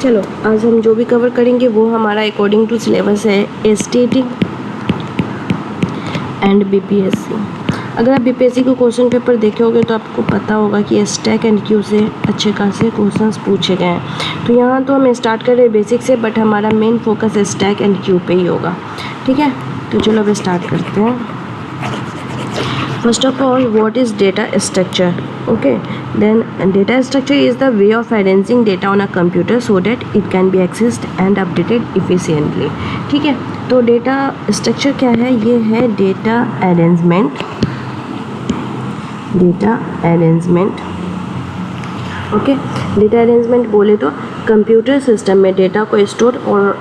चलो आज हम जो भी कवर करेंगे वो हमारा अकॉर्डिंग टू सिलेबस है एसटीटी एंड बीपीएससी। अगर आप बीपीएससी को क्वेश्चन पेपर देखे होगे तो आपको पता होगा कि स्टैक एंड क्यू से अच्छे खासे क्वेश्चंस पूछे गए हैं। तो यहाँ तो हम स्टार्ट कर रहे हैं बेसिक से, बट हमारा main focus stack and Q पे ही होगा। ठीक है, तो चलो अब स्टार्ट करते हैं। First of all, what is data structure? Okay, then data structure is the way of arranging data on a computer so that it can be accessed and updated efficiently. ठीक है, तो डेटा स्ट्रक्चर क्या है? ये है data arrangement. Data arrangement, okay, data arrangement बोले तो computer system में डेटा को स्टोर और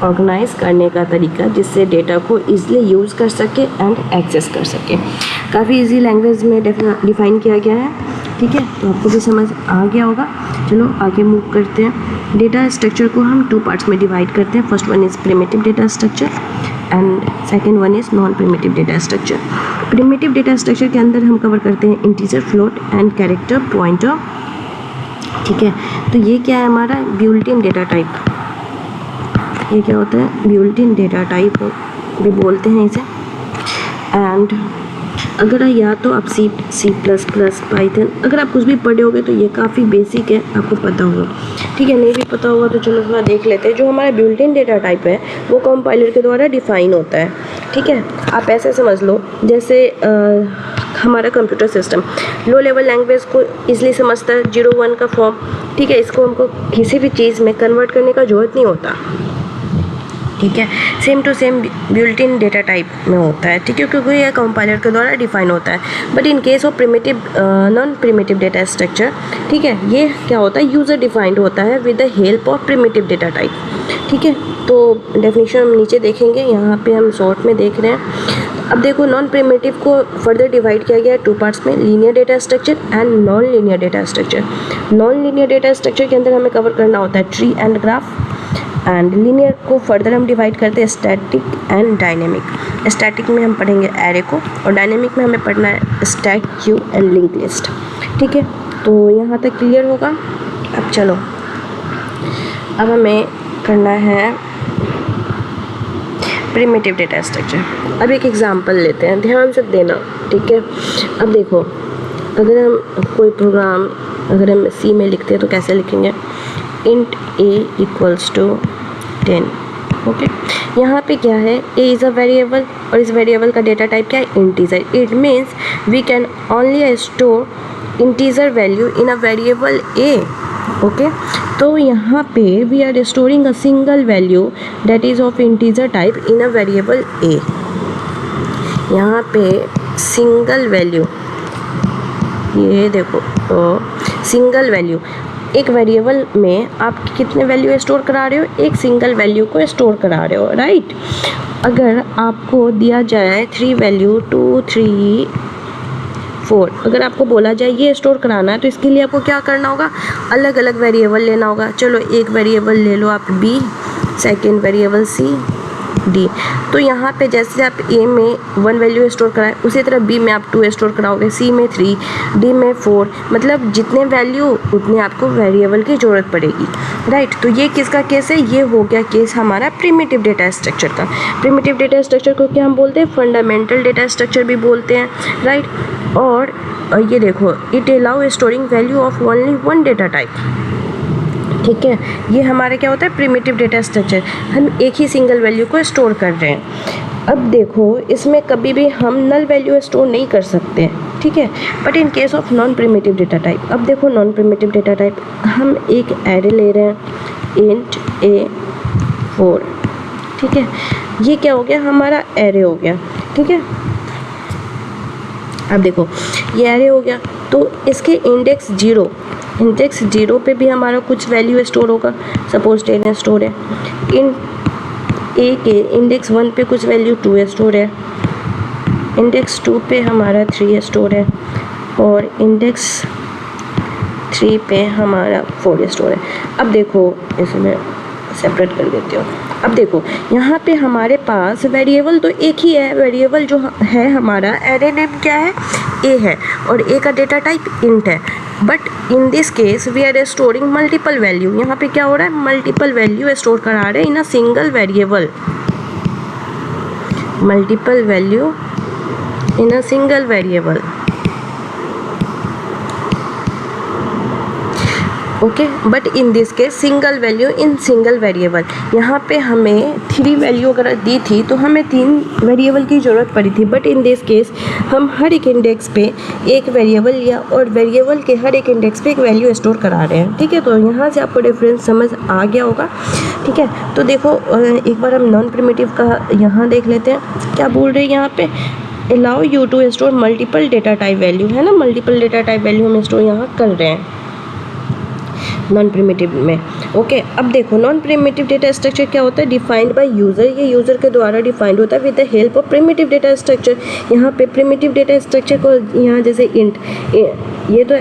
ऑर्गेनाइज करने का तरीका जिससे डेटा को ईजिली यूज़ कर सके एंड एक्सेस कर सके। काफ़ी इजी लैंग्वेज में डिफ़ाइन किया गया है। ठीक है, तो आपको भी समझ आ गया होगा। चलो आगे मूव करते हैं। डेटा स्ट्रक्चर को हम 2 पार्ट्स में डिवाइड करते हैं। First one is primitive data structure and second one is non primitive data structure. Primitive data structure के अंदर हम कवर करते हैं integer, float and character pointer. ठीक है, तो ये क्या है हमारा ब्यूल्टिन डेटा टाइप। ये क्या होता है? ब्यूल्टिन डेटा टाइप भी बोलते हैं इसे। एंड अगर या तो आप सी प्लस प्लस पाइथन, अगर आप कुछ भी पढ़े होगे तो ये काफ़ी बेसिक है, आपको पता होगा। ठीक है, नहीं भी पता होगा तो चलो थोड़ा देख लेते हैं। जो हमारा बिल्ट-इन डेटा टाइप है वो कंपाइलर के द्वारा डिफाइन होता है। ठीक है, आप ऐसे समझ लो जैसे हमारा computer system low level language को ईजिली समझता है, 0-1 का फॉर्म। ठीक है, इसको हमको किसी भी चीज़ में कन्वर्ट करने का ज़रूरत नहीं होता। ठीक है, same to same built in data type में होता है। ठीक है, क्योंकि यह कंपाइलर के द्वारा डिफाइन होता है। But in case of primitive non primitive data structure, ठीक है, ये क्या होता है? यूज़र डिफाइंड होता है with the help of primitive data type. ठीक है, तो डेफिनेशन हम नीचे देखेंगे, यहाँ पे हम शॉर्ट में देख रहे हैं। अब देखो, नॉन प्रिमिटिव को फर्दर डिवाइड किया गया है 2 पार्ट्स में, linear data structure and non linear data structure. Non linear data structure के अंदर हमें कवर करना होता है tree and graph. And linear को फर्दर हम डिवाइड करते हैं स्टैटिक एंड डायनेमिक। स्टैटिक में हम पढ़ेंगे एरे को और डायनेमिक में हमें पढ़ना है stack, Q and link list. ठीक है, तो यहाँ तक क्लियर होगा। अब चलो, अब हमें करना है प्रिमिटिव डेटा स्ट्रक्चर। अब एक एग्जांपल लेते हैं, ध्यान से देना। ठीक है, अब देखो, अगर हम कोई प्रोग्राम अगर हम सी में लिखते हैं तो कैसे लिखेंगे? Int a equals to 10। Okay, यहाँ पे क्या है? a इज़ अ वेरिएबल और इस वेरिएबल का डेटा टाइप क्या है? Integer. It means we can only store integer value in a variable a। Okay, तो यहाँ पे we are storing a single value that is of integer type in a variable a। यहाँ पे single value, ये देखो, single value, एक variable में आप कितने वैल्यू स्टोर करा रहे हो? एक सिंगल वैल्यू को स्टोर करा रहे हो, राइट। अगर आपको दिया जाए 3 वैल्यू 2 3 4, अगर आपको बोला जाए ये स्टोर कराना है तो इसके लिए आपको क्या करना होगा? अलग अलग वेरिएबल लेना होगा। चलो, एक वेरिएबल ले लो आप b, second variable c, d। तो यहाँ पे जैसे आप a में 1 वैल्यू स्टोर कराए, उसी तरह b में आप 2 स्टोर कराओगे, c में 3, d में 4। मतलब जितने वैल्यू उतने आपको वेरिएबल की ज़रूरत पड़ेगी, राइट। तो ये किसका केस है? ये हो गया केस हमारा प्रिमिटिव डेटा स्ट्रक्चर का। प्रिमिटिव डेटा स्ट्रक्चर को क्या हम बोलते हैं? फंडामेंटल डेटा स्ट्रक्चर भी बोलते हैं, राइट। और ये देखो, it allow storing value of only 1 data type. ठीक है, ये हमारा क्या होता है? Primitive data structure. हम एक ही सिंगल वैल्यू को स्टोर कर रहे हैं। अब देखो, इसमें कभी भी हम नल वैल्यू स्टोर नहीं कर सकते। ठीक है, but in case of non primitive data type, अब देखो नॉन प्रिमिटिव डेटा टाइप, हम एक एरे ले रहे हैं इंट a4। ठीक है, ये क्या हो गया? हमारा एरे हो गया। ठीक है, अब देखो ये एरे हो गया, तो इसके इंडेक्स 0 पे भी हमारा कुछ वैल्यू स्टोर होगा। सपोज 10 स्टोर है, इन ए के इंडेक्स 1 पे कुछ वैल्यू 2 स्टोर है, इंडेक्स 2 पे हमारा 3 स्टोर है और इंडेक्स 3 पे हमारा 4 स्टोर है। अब देखो, इसमें सेपरेट कर देती हूँ। अब देखो, यहाँ पे हमारे पास वेरिएबल तो एक ही है। वेरिएबल जो है हमारा, एरे नेम क्या है? ए है और ए का डेटा टाइप इंट है। But in this case we are storing multiple value. यहाँ पे क्या हो रहा है, मल्टीपल वैल्यू स्टोर करा रहे हैं in a single variable, multiple value in a single variable. Okay, but in this case single value in single variable. यहाँ पे हमें 3 वैल्यू अगर दी थी तो हमें 3 वेरिएबल की ज़रूरत पड़ी थी, बट इन दिस केस हम हर एक इंडेक्स पे एक वेरिएबल लिया और वेरिएबल के हर एक इंडेक्स पे एक वैल्यू स्टोर करा रहे हैं। ठीक है, तो यहाँ से आपको डिफरेंस समझ आ गया होगा। ठीक है, तो देखो एक बार हम नॉन प्रिमिटिव का यहाँ देख लेते हैं क्या बोल रहे हैं यहाँ पे, allow you to store multiple data type value, है ना, मल्टीपल डेटा टाइप वैल्यू हम स्टोर यहाँ कर रहे हैं नॉन प्रिमिटिव में। ओके, अब देखो नॉन प्रिमिटिव डेटा स्ट्रक्चर क्या होता है, डिफाइंड बाय यूज़र, ये यूज़र के द्वारा डिफाइंड होता है with the help of primitive data structure. यहाँ पे प्रिमिटिव डेटा स्ट्रक्चर को यहाँ जैसे इंट, ये तो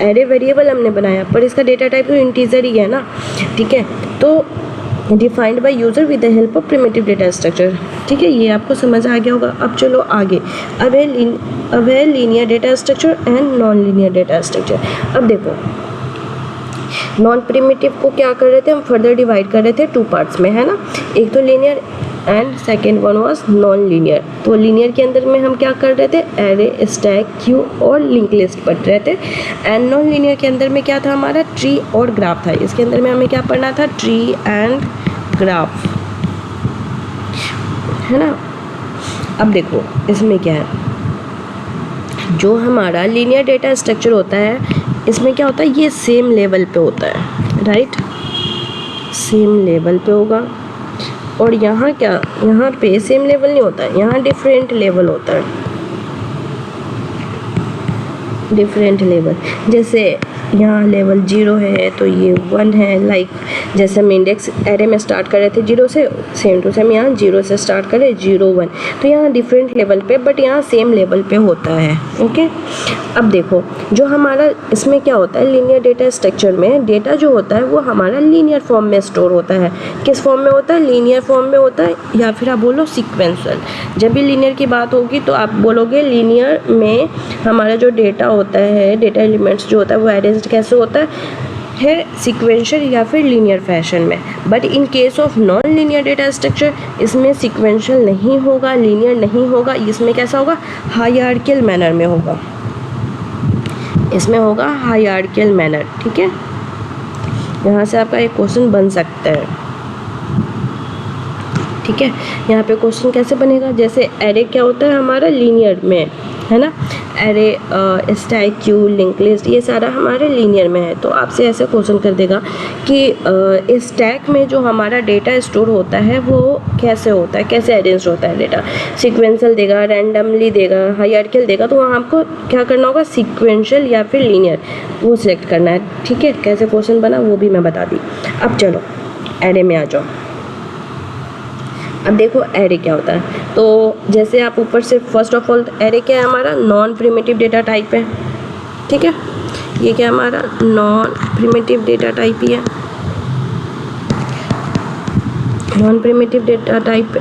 एरे वेरिएबल हमने बनाया पर इसका डेटा टाइप तो इंटीजर ही है ना। ठीक है, तो defined by user with the help of primitive data structure. ठीक है, ये आपको समझ आ गया होगा। अब चलो आगे, अब है linear data structure and non linear data structure. अब देखो नॉन प्रिमिटिव को क्या कर रहे थे हम, फर्दर डिवाइड कर रहे थे 2 पार्ट्स में, है ना, एक तो linear and second one was non linear. तो लीनियर के अंदर में हम क्या कर रहे थे, एरे, स्टैक, क्यू और लिंक लिस्ट पढ़ रहे थे, एंड नॉन लीनियर के अंदर में क्या था हमारा, ट्री और ग्राफ था। इसके अंदर में हमें क्या पढ़ना था, ट्री एंड ग्राफ, है ना। अब देखो इसमें क्या है, जो हमारा लीनियर डेटा स्ट्रक्चर होता है इसमें क्या होता है, ये सेम लेवल पे होता है, राइट, सेम लेवल पे होगा। और यहाँ क्या, यहाँ पे सेम लेवल नहीं होता है, यहाँ डिफरेंट लेवल होता है, डिफरेंट लेवल। जैसे यहाँ लेवल 0 है तो ये 1 है, लाइक जैसे हम इंडेक्स एरे में स्टार्ट कर रहे थे 0 से, सेम टू सेम यहाँ 0 से स्टार्ट करें 0 1, तो यहाँ डिफरेंट लेवल पे बट यहाँ सेम लेवल पे होता है। ओके, अब देखो जो हमारा इसमें क्या होता है, लीनियर डेटा स्ट्रक्चर में डेटा जो होता है वो हमारा लीनियर फॉर्म में स्टोर होता है। किस फॉर्म में होता है, लीनियर फॉर्म में होता है, या फिर आप बोलो सिक्वेंशियल। जब भी लीनियर की बात होगी तो आप बोलोगे लीनियर में हमारा जो डेटा होता है, डेटा एलिमेंट्स जो होता है वो अरेंज कैसे होता है सिक्वेंशियल या फिर लीनियर फैशन में। But in case of non linear data structure इसमें सिक्वेंशियल नहीं होगा, लीनियर नहीं होगा, इसमें कैसा होगा, हायरार्किकल मैनर में होगा, इसमें होगा हायरार्किकल मैनर। ठीक है, यहाँ से आपका एक क्वेश्चन बन सकता है। ठीक है, यहाँ पे क्वेश्चन कैसे बनेगा, जैसे एरे क्या होता है हमारा लीनियर में, है ना, array, stack, Q, link list, ये सारा हमारे लीनियर में है। तो आपसे ऐसे क्वेश्चन कर देगा कि स्टैक में जो हमारा डेटा स्टोर होता है वो कैसे होता है, कैसे अरेंज होता है डेटा, सिक्वेंशियल देगा, रैंडमली देगा, हायरार्किकल देगा, तो वहाँ आपको क्या करना होगा, सिक्वेंशियल या फिर लीनियर वो सिलेक्ट करना है। ठीक है, कैसे क्वेश्चन बना वो भी मैं बता दी। अब चलो एरे में आ जाओ। अब देखो एरे क्या होता है, तो जैसे आप ऊपर से फर्स्ट ऑफ ऑल एरे क्या है हमारा, नॉन प्रिमिटिव डेटा टाइप है। ठीक है, ये क्या हमारा नॉन प्रिमिटिव डेटा टाइप ही है, non primitive data type,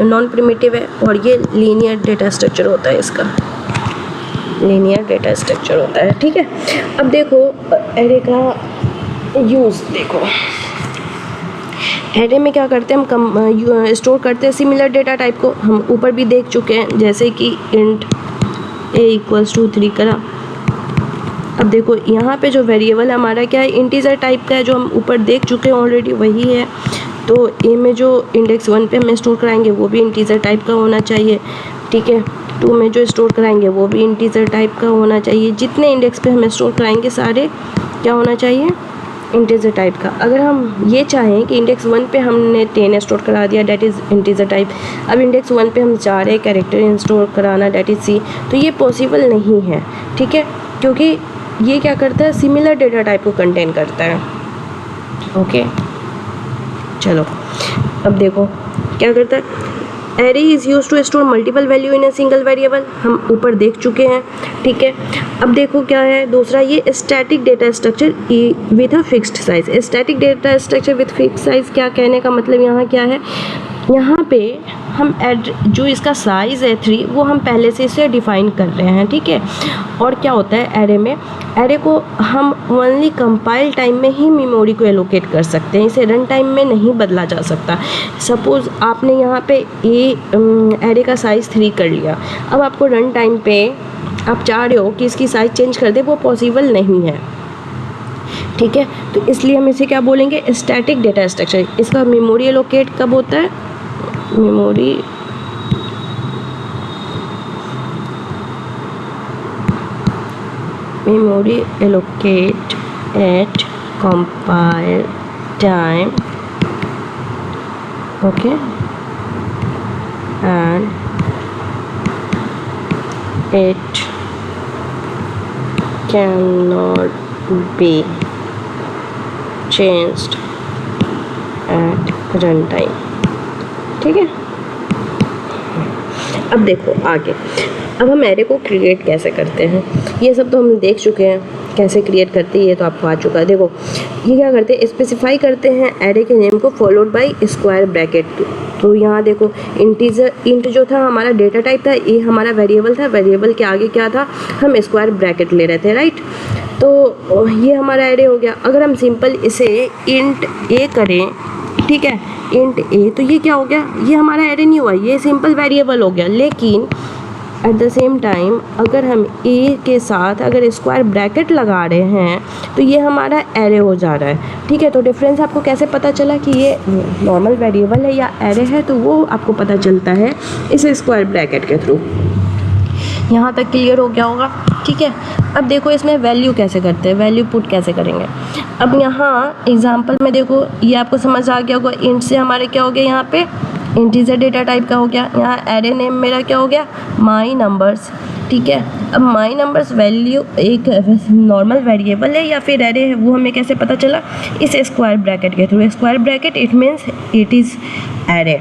non primitive है, और ये लीनियर डेटा स्ट्रक्चर होता है, इसका लीनियर डेटा स्ट्रक्चर होता है। ठीक है, अब देखो एरे का यूज़ देखो, एरे में क्या करते हैं हम, स्टोर करते हैं सिमिलर डेटा टाइप को, हम ऊपर भी देख चुके हैं, जैसे कि इंट a = 3 करा। अब देखो यहाँ पे जो वेरिएबल हमारा क्या है, इंटीजर टाइप का है, जो हम ऊपर देख चुके हैं ऑलरेडी वही है। तो ए में जो इंडेक्स 1 पे हम स्टोर कराएंगे वो भी इंटीजर टाइप का होना चाहिए। ठीक है, 2 में जो स्टोर कराएंगे वो भी इंटीजर टाइप का होना चाहिए। जितने इंडेक्स पे हम स्टोर कराएंगे सारे क्या होना चाहिए, इंटीजर टाइप का। अगर हम ये चाहें कि इंडेक्स 1 पे हमने 10 स्टोर करा दिया, डैट इज़ इंटीजर टाइप, अब इंडेक्स 1 पे हम चाह रहे कैरेक्टर स्टोर कराना, डैट इज़ सी, तो ये पॉसिबल नहीं है। ठीक है, क्योंकि ये क्या करता है, सिमिलर डेटा टाइप को कंटेन करता है। ओके, चलो अब देखो क्या करता है, array is use to store multiple value in a single variable, हम ऊपर देख चुके हैं। ठीक है, अब देखो क्या है दूसरा, ये static data structure with a fixed size. Static data structure with fixed size क्या कहने का मतलब यहाँ क्या है यहाँ पे हम जो इसका साइज़ है 3 वो हम पहले से इसे डिफ़ाइन कर रहे हैं, ठीक है। और क्या होता है एरे में, एरे को हम ओनली कंपाइल टाइम में ही मेमोरी को एलोकेट कर सकते हैं, इसे रन टाइम में नहीं बदला जा सकता। सपोज़ आपने यहाँ पे एरे का साइज़ 3 कर लिया, अब आपको रन टाइम पे आप चाह रहे हो कि इसकी साइज़ चेंज कर दे, वो पॉसिबल नहीं है, ठीक है। तो इसलिए हम इसे क्या बोलेंगे, स्टैटिक डेटा स्ट्रक्चर। इसका मेमोरी एलोकेट कब होता है, memory allocate at compile time, okay, and it cannot be changed at runtime, ठीक है। अब देखो आगे, अब हम एरे को क्रिएट कैसे करते हैं, ये सब तो हम देख चुके हैं, कैसे क्रिएट करते हैं ये तो आपको आ चुका है। देखो ये क्या करते हैं, स्पेसिफाई करते हैं एरे के नेम को फॉलोड बाय स्क्वायर ब्रैकेट। तो यहाँ देखो इंट जो था हमारा डेटा टाइप था, ये हमारा वेरिएबल था, वेरिएबल के आगे क्या था, हम स्क्वायर ब्रैकेट ले रहे थे, राइट। तो ये हमारा एरे हो गया। अगर हम सिंपल इसे इंट ए करें, ठीक है, इंट ए, तो ये क्या हो गया, ये हमारा एरे नहीं हुआ, ये सिंपल वेरिएबल हो गया। लेकिन एट द सेम टाइम अगर हम ए के साथ अगर स्क्वायर ब्रैकेट लगा रहे हैं तो ये हमारा एरे हो जा रहा है, ठीक है। तो डिफरेंस आपको कैसे पता चला कि ये नॉर्मल वेरिएबल है या एरे है, तो वो आपको पता चलता है इस स्क्वायर ब्रैकेट के थ्रू। यहाँ तक क्लियर हो गया होगा, ठीक है। अब देखो इसमें वैल्यू कैसे करते हैं, वैल्यू पुट कैसे करेंगे। अब यहाँ एग्जांपल में देखो ये आपको समझ आ गया होगा, इंट से हमारे क्या हो गया, यहाँ पे इंटीजर डेटा टाइप का हो गया। यहाँ एरे नेम मेरा क्या हो गया, माई नंबर्स, ठीक है। अब माई नंबर्स वैल्यू एक नॉर्मल वेरिएबल है या फिर एरे है, वो हमें कैसे पता चला, इस स्क्वायर ब्रैकेट के through. Square bracket it means it is array.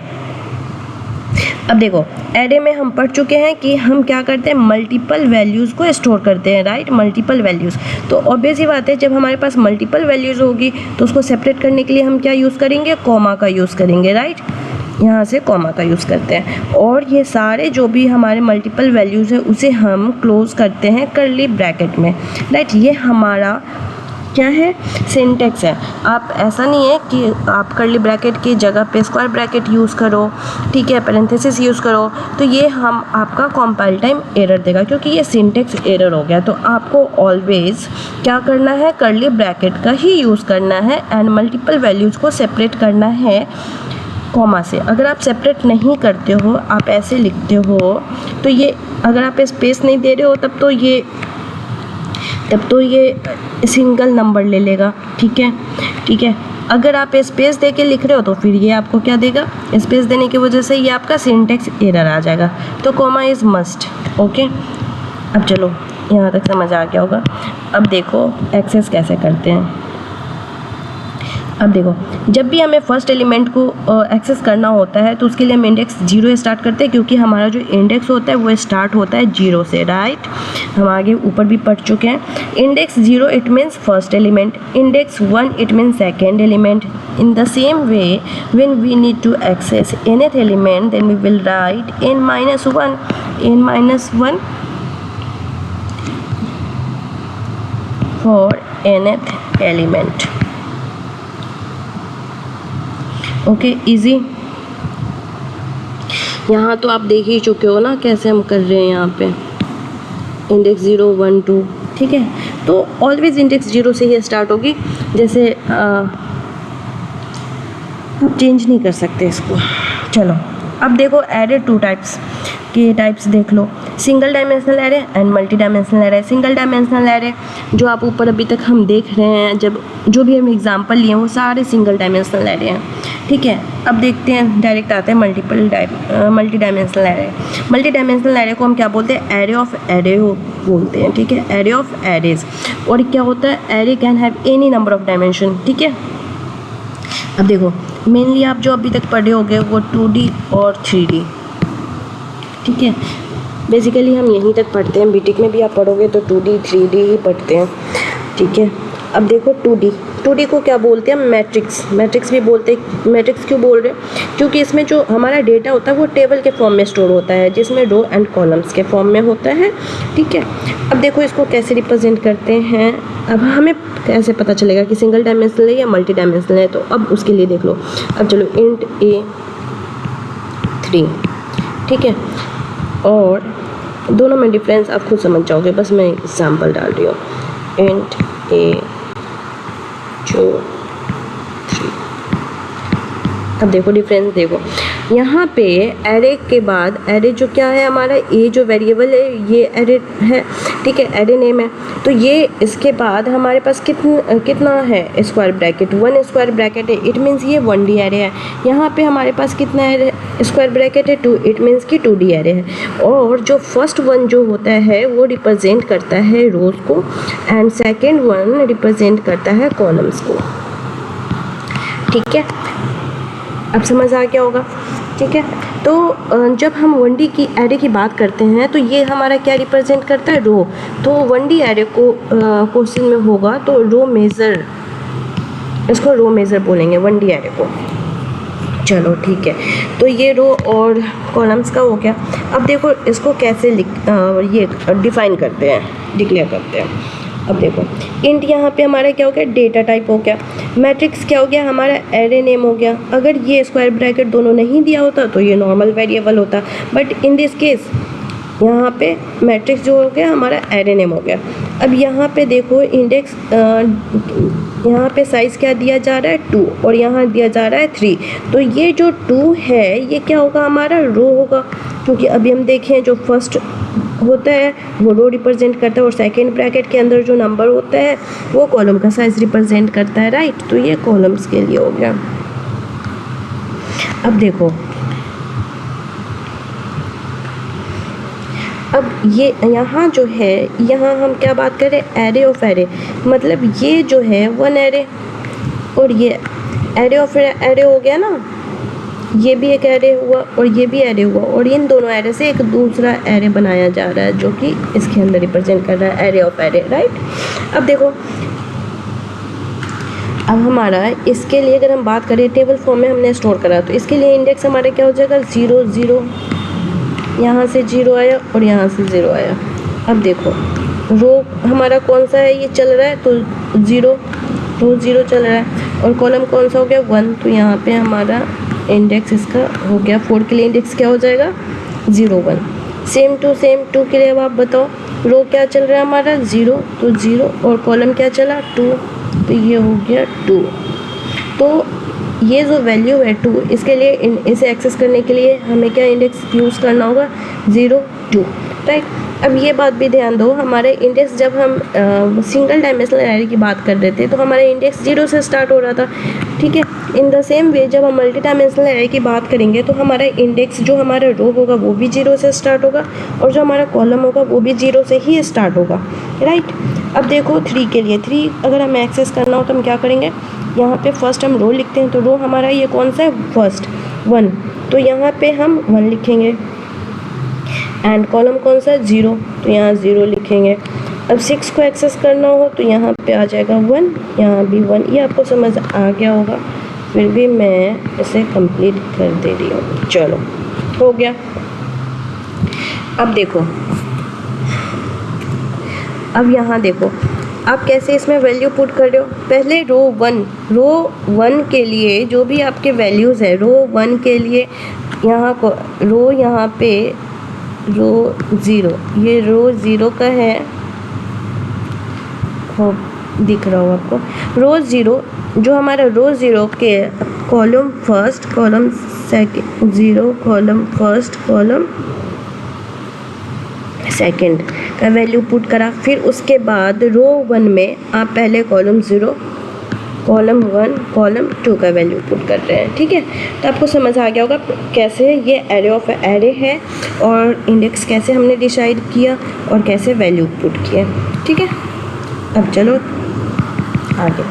अब देखो एरे में हम पढ़ चुके हैं कि हम क्या करते हैं, मल्टीपल वैल्यूज़ को स्टोर करते हैं, राइट, मल्टीपल वैल्यूज़। तो ऑब्वियस ही बात है, जब हमारे पास मल्टीपल वैल्यूज़ होगी तो उसको सेपरेट करने के लिए हम क्या यूज़ करेंगे, कॉमा का यूज़ करेंगे, राइट। यहाँ से कॉमा का यूज़ करते हैं। और ये सारे जो भी हमारे मल्टीपल वैल्यूज़ है उसे हम क्लोज करते हैं कर्ली ब्रैकेट में, राइट। ये हमारा क्या है, सिंटेक्स है। आप ऐसा नहीं है कि आप कर्ली ब्रैकेट की जगह पे स्क्वायर ब्रैकेट यूज़ करो, ठीक है, पैरेंथेसिस यूज़ करो, तो ये हम आपका कंपाइल टाइम एरर देगा, क्योंकि ये सिंटेक्स एरर हो गया। तो आपको ऑलवेज क्या करना है, कर्ली ब्रैकेट का ही यूज़ करना है एंड मल्टीपल वैल्यूज़ को सेपरेट करना है कॉमा से। अगर आप सेपरेट नहीं करते हो, आप ऐसे लिखते हो, तो ये अगर आप स्पेस नहीं दे रहे हो तब तो ये सिंगल नंबर ले लेगा, ठीक है, ठीक है। अगर आप स्पेस दे के लिख रहे हो तो फिर ये आपको क्या देगा, स्पेस देने की वजह से ये आपका सिंटेक्स एरर आ जाएगा। तो कॉमा इज़ मस्ट, ओके। अब चलो यहाँ तक समझ आ गया होगा। अब देखो एक्सेस कैसे करते हैं। अब देखो जब भी हमें फर्स्ट एलिमेंट को एक्सेस करना होता है तो उसके लिए हम इंडेक्स 0 स्टार्ट करते हैं, क्योंकि हमारा जो इंडेक्स होता है वो स्टार्ट होता है 0 से, राइट। हम आगे ऊपर भी पढ़ चुके हैं। Index 0 it means first element, index 1 it means second element. In the same way when we need to access nth element then we will write n-1 for nth element, okay, easy. यहाँ तो आप देख ही चुके हो ना कैसे हम कर रहे हैं। यहाँ पे इंडेक्स 0 1 2, ठीक है। तो ऑलवेज इंडेक्स 0 से ही स्टार्ट होगी, जैसे आप चेंज नहीं कर सकते इसको। चलो अब देखो एरे 2 टाइप्स के टाइप्स देख लो, single dimensional array and multi dimensional array. Single dimensional array जो आप ऊपर अभी तक हम देख रहे हैं, जो भी हम एग्जांपल लिए वो सारे सिंगल डायमेंशनल एरे हैं, ठीक है। अब देखते हैं, डायरेक्ट आते हैं multi dimensional array. Multi dimensional array को हम क्या बोलते हैं, एरे ऑफ एरे बोलते हैं, ठीक है, एरे ऑफ एरेज। और क्या होता है, array can have any number of dimension, ठीक है। अब देखो मेनली आप जो अभी तक पढ़े होंगे वो 2D और 3D, ठीक है। बेसिकली हम यहीं तक पढ़ते हैं, बीटेक में भी आप पढ़ोगे तो 2D 3D ही पढ़ते हैं, ठीक है। अब देखो 2D को क्या बोलते हैं? मैट्रिक्स भी बोलते हैं। मैट्रिक्स क्यों बोल रहे हैं? क्योंकि इसमें जो हमारा डेटा होता है वो टेबल के फॉर्म में स्टोर होता है, जिसमें रो एंड कॉलम्स के फॉर्म में होता है, ठीक है। अब देखो इसको कैसे रिप्रेजेंट करते हैं। अब हमें कैसे पता चलेगा कि सिंगल डायमेंशनल है या मल्टी डायमेंशनल है? तो अब उसके लिए देख लो। अब चलो इंट A3, ठीक है, और दोनों में डिफरेंस आप खुद समझ जाओगे, बस मैं एग्जाम्पल डाल रही हूँ। Int A2 3। अब देखो डिफरेंस देखो, यहाँ पे एरे के बाद एरे जो क्या है हमारा, ए जो वेरिएबल है ये एरे है, ठीक है, एरे नेम है। तो ये इसके बाद हमारे पास कितना है स्क्वायर ब्रैकेट, 1 स्क्वायर ब्रैकेट है, इट मीन्स ये 1D एरे है। यहाँ पे हमारे पास कितना एरे स्क्वायर ब्रैकेट है, 2, इट मीन्स कि 2D एरे है। और जो फर्स्ट वन जो होता है वो रिप्रेजेंट करता है रोज को, एंड सेकेंड वन रिप्रेजेंट करता है कॉलम्स को, ठीक है। अब समझ आ गया होगा, ठीक है। तो जब हम 1D की एरे की बात करते हैं तो ये हमारा क्या रिप्रेजेंट करता है, रो। तो 1D एरे को क्वेश्चन में होगा तो रो मेज़र, इसको रो मेज़र बोलेंगे 1D एरे को। चलो ठीक है, तो ये रो और कॉलम्स का हो गया। अब देखो इसको कैसे ये डिफाइन करते हैं, डिक्लेयर करते हैं। अब देखो इंट यहाँ पे हमारा क्या हो गया, डेटा टाइप हो गया। मैट्रिक्स क्या हो गया हमारा, एरे नेम हो गया। अगर ये स्क्वायर ब्रैकेट दोनों नहीं दिया होता तो ये नॉर्मल वेरिएबल होता, बट इन दिस केस यहाँ पे मैट्रिक्स जो हो गया हमारा एरे नेम हो गया। अब यहाँ पे देखो इंडेक्स, यहाँ पे साइज़ क्या दिया जा रहा है, 2, और यहाँ दिया जा रहा है 3। तो ये जो 2 है ये क्या होगा हमारा, रो होगा, क्योंकि अभी हम देखें जो फर्स्ट होता है वो रो रिप्रेजेंट करता है, और सेकेंड ब्रैकेट के अंदर जो नंबर होता है वो कॉलम का साइज रिप्रेजेंट करता है, राइट। तो ये कॉलम्स के लिए हो गया। अब देखो, अब ये यहाँ जो है, यहाँ हम क्या बात करें, एरे ऑफ एरे, मतलब ये जो है 1 एरे और ये एरे ऑफ एरे हो गया ना, ये भी एक एरे हुआ और ये भी एरे हुआ, और इन दोनों एरे से एक दूसरा एरे बनाया जा रहा है जो कि इसके अंदर रिप्रेजेंट कर रहा है एरे ऑफ एरे, राइट। अब देखो, अब हमारा इसके लिए अगर हम बात करें टेबल फॉर्म में हमने स्टोर करा, तो इसके लिए इंडेक्स हमारा क्या हो जाएगा, 0 0, यहाँ से 0 आया और यहाँ से 0 आया। अब देखो रो हमारा कौन सा है, ये चल रहा है तो 0, रो 0 चल रहा है, और कॉलम कौन सा हो गया, 1। तो यहाँ पे हमारा इंडेक्स इसका हो गया 4 के लिए इंडेक्स क्या हो जाएगा, 0 1। सेम टू सेम 2 के लिए अब आप बताओ, रो क्या चल रहा है हमारा, 0, तो 0, और कॉलम क्या चला, 2, तो ये हो गया 2। तो ये जो वैल्यू है 2, इसके लिए इसे एक्सेस करने के लिए हमें क्या इंडेक्स यूज़ करना होगा, 0 2, राइट। अब ये बात भी ध्यान दो, हमारे इंडेक्स जब हम सिंगल डायमेंशनल एरे की बात कर रहे थे तो हमारा इंडेक्स 0 से स्टार्ट हो रहा था, ठीक है। इन द सेम वे जब हम मल्टी डायमेंशनल एरे की बात करेंगे तो हमारा इंडेक्स जो हमारा रो होगा वो भी 0 से स्टार्ट होगा, और जो हमारा कॉलम होगा वो भी 0 से ही स्टार्ट होगा, राइट। अब देखो 3 के लिए, 3 अगर हमें एक्सेस करना हो तो हम क्या करेंगे, यहाँ पे फर्स्ट हम रो लिखते हैं, तो रो हमारा ये कौन सा है, फर्स्ट 1, तो यहाँ पे हम 1 लिखेंगे, एंड कॉलम कौन सा है, 0, तो यहाँ 0 लिखेंगे। अब 6 को एक्सेस करना हो तो यहाँ पे आ जाएगा 1, यहाँ भी 1। ये आपको समझ आ गया होगा, फिर भी मैं इसे कंप्लीट कर दे रही हूँ। चलो हो गया। अब देखो, अब यहाँ देखो आप कैसे इसमें वैल्यू पुट कर रहे हो। पहले रो 1 के लिए जो भी आपके वैल्यूज़ है, रो 1 के लिए यहाँ को रो, यहाँ पे रो 0, ये रो 0 का है, हो दिख रहा हो आपको, रो 0 जो हमारा रो 0 के column first, column second, 0 column first, column second का वैल्यू पुट करा। फिर उसके बाद रो 1 में आप पहले कॉलम 0, कॉलम 1, कॉलम 2 का वैल्यू पुट कर रहे हैं, ठीक है। तो आपको समझ आ गया होगा कैसे ये एरे ऑफ एरे है, और इंडेक्स कैसे हमने डिसाइड किया, और कैसे वैल्यू पुट किया, ठीक है। अब चलो आगे।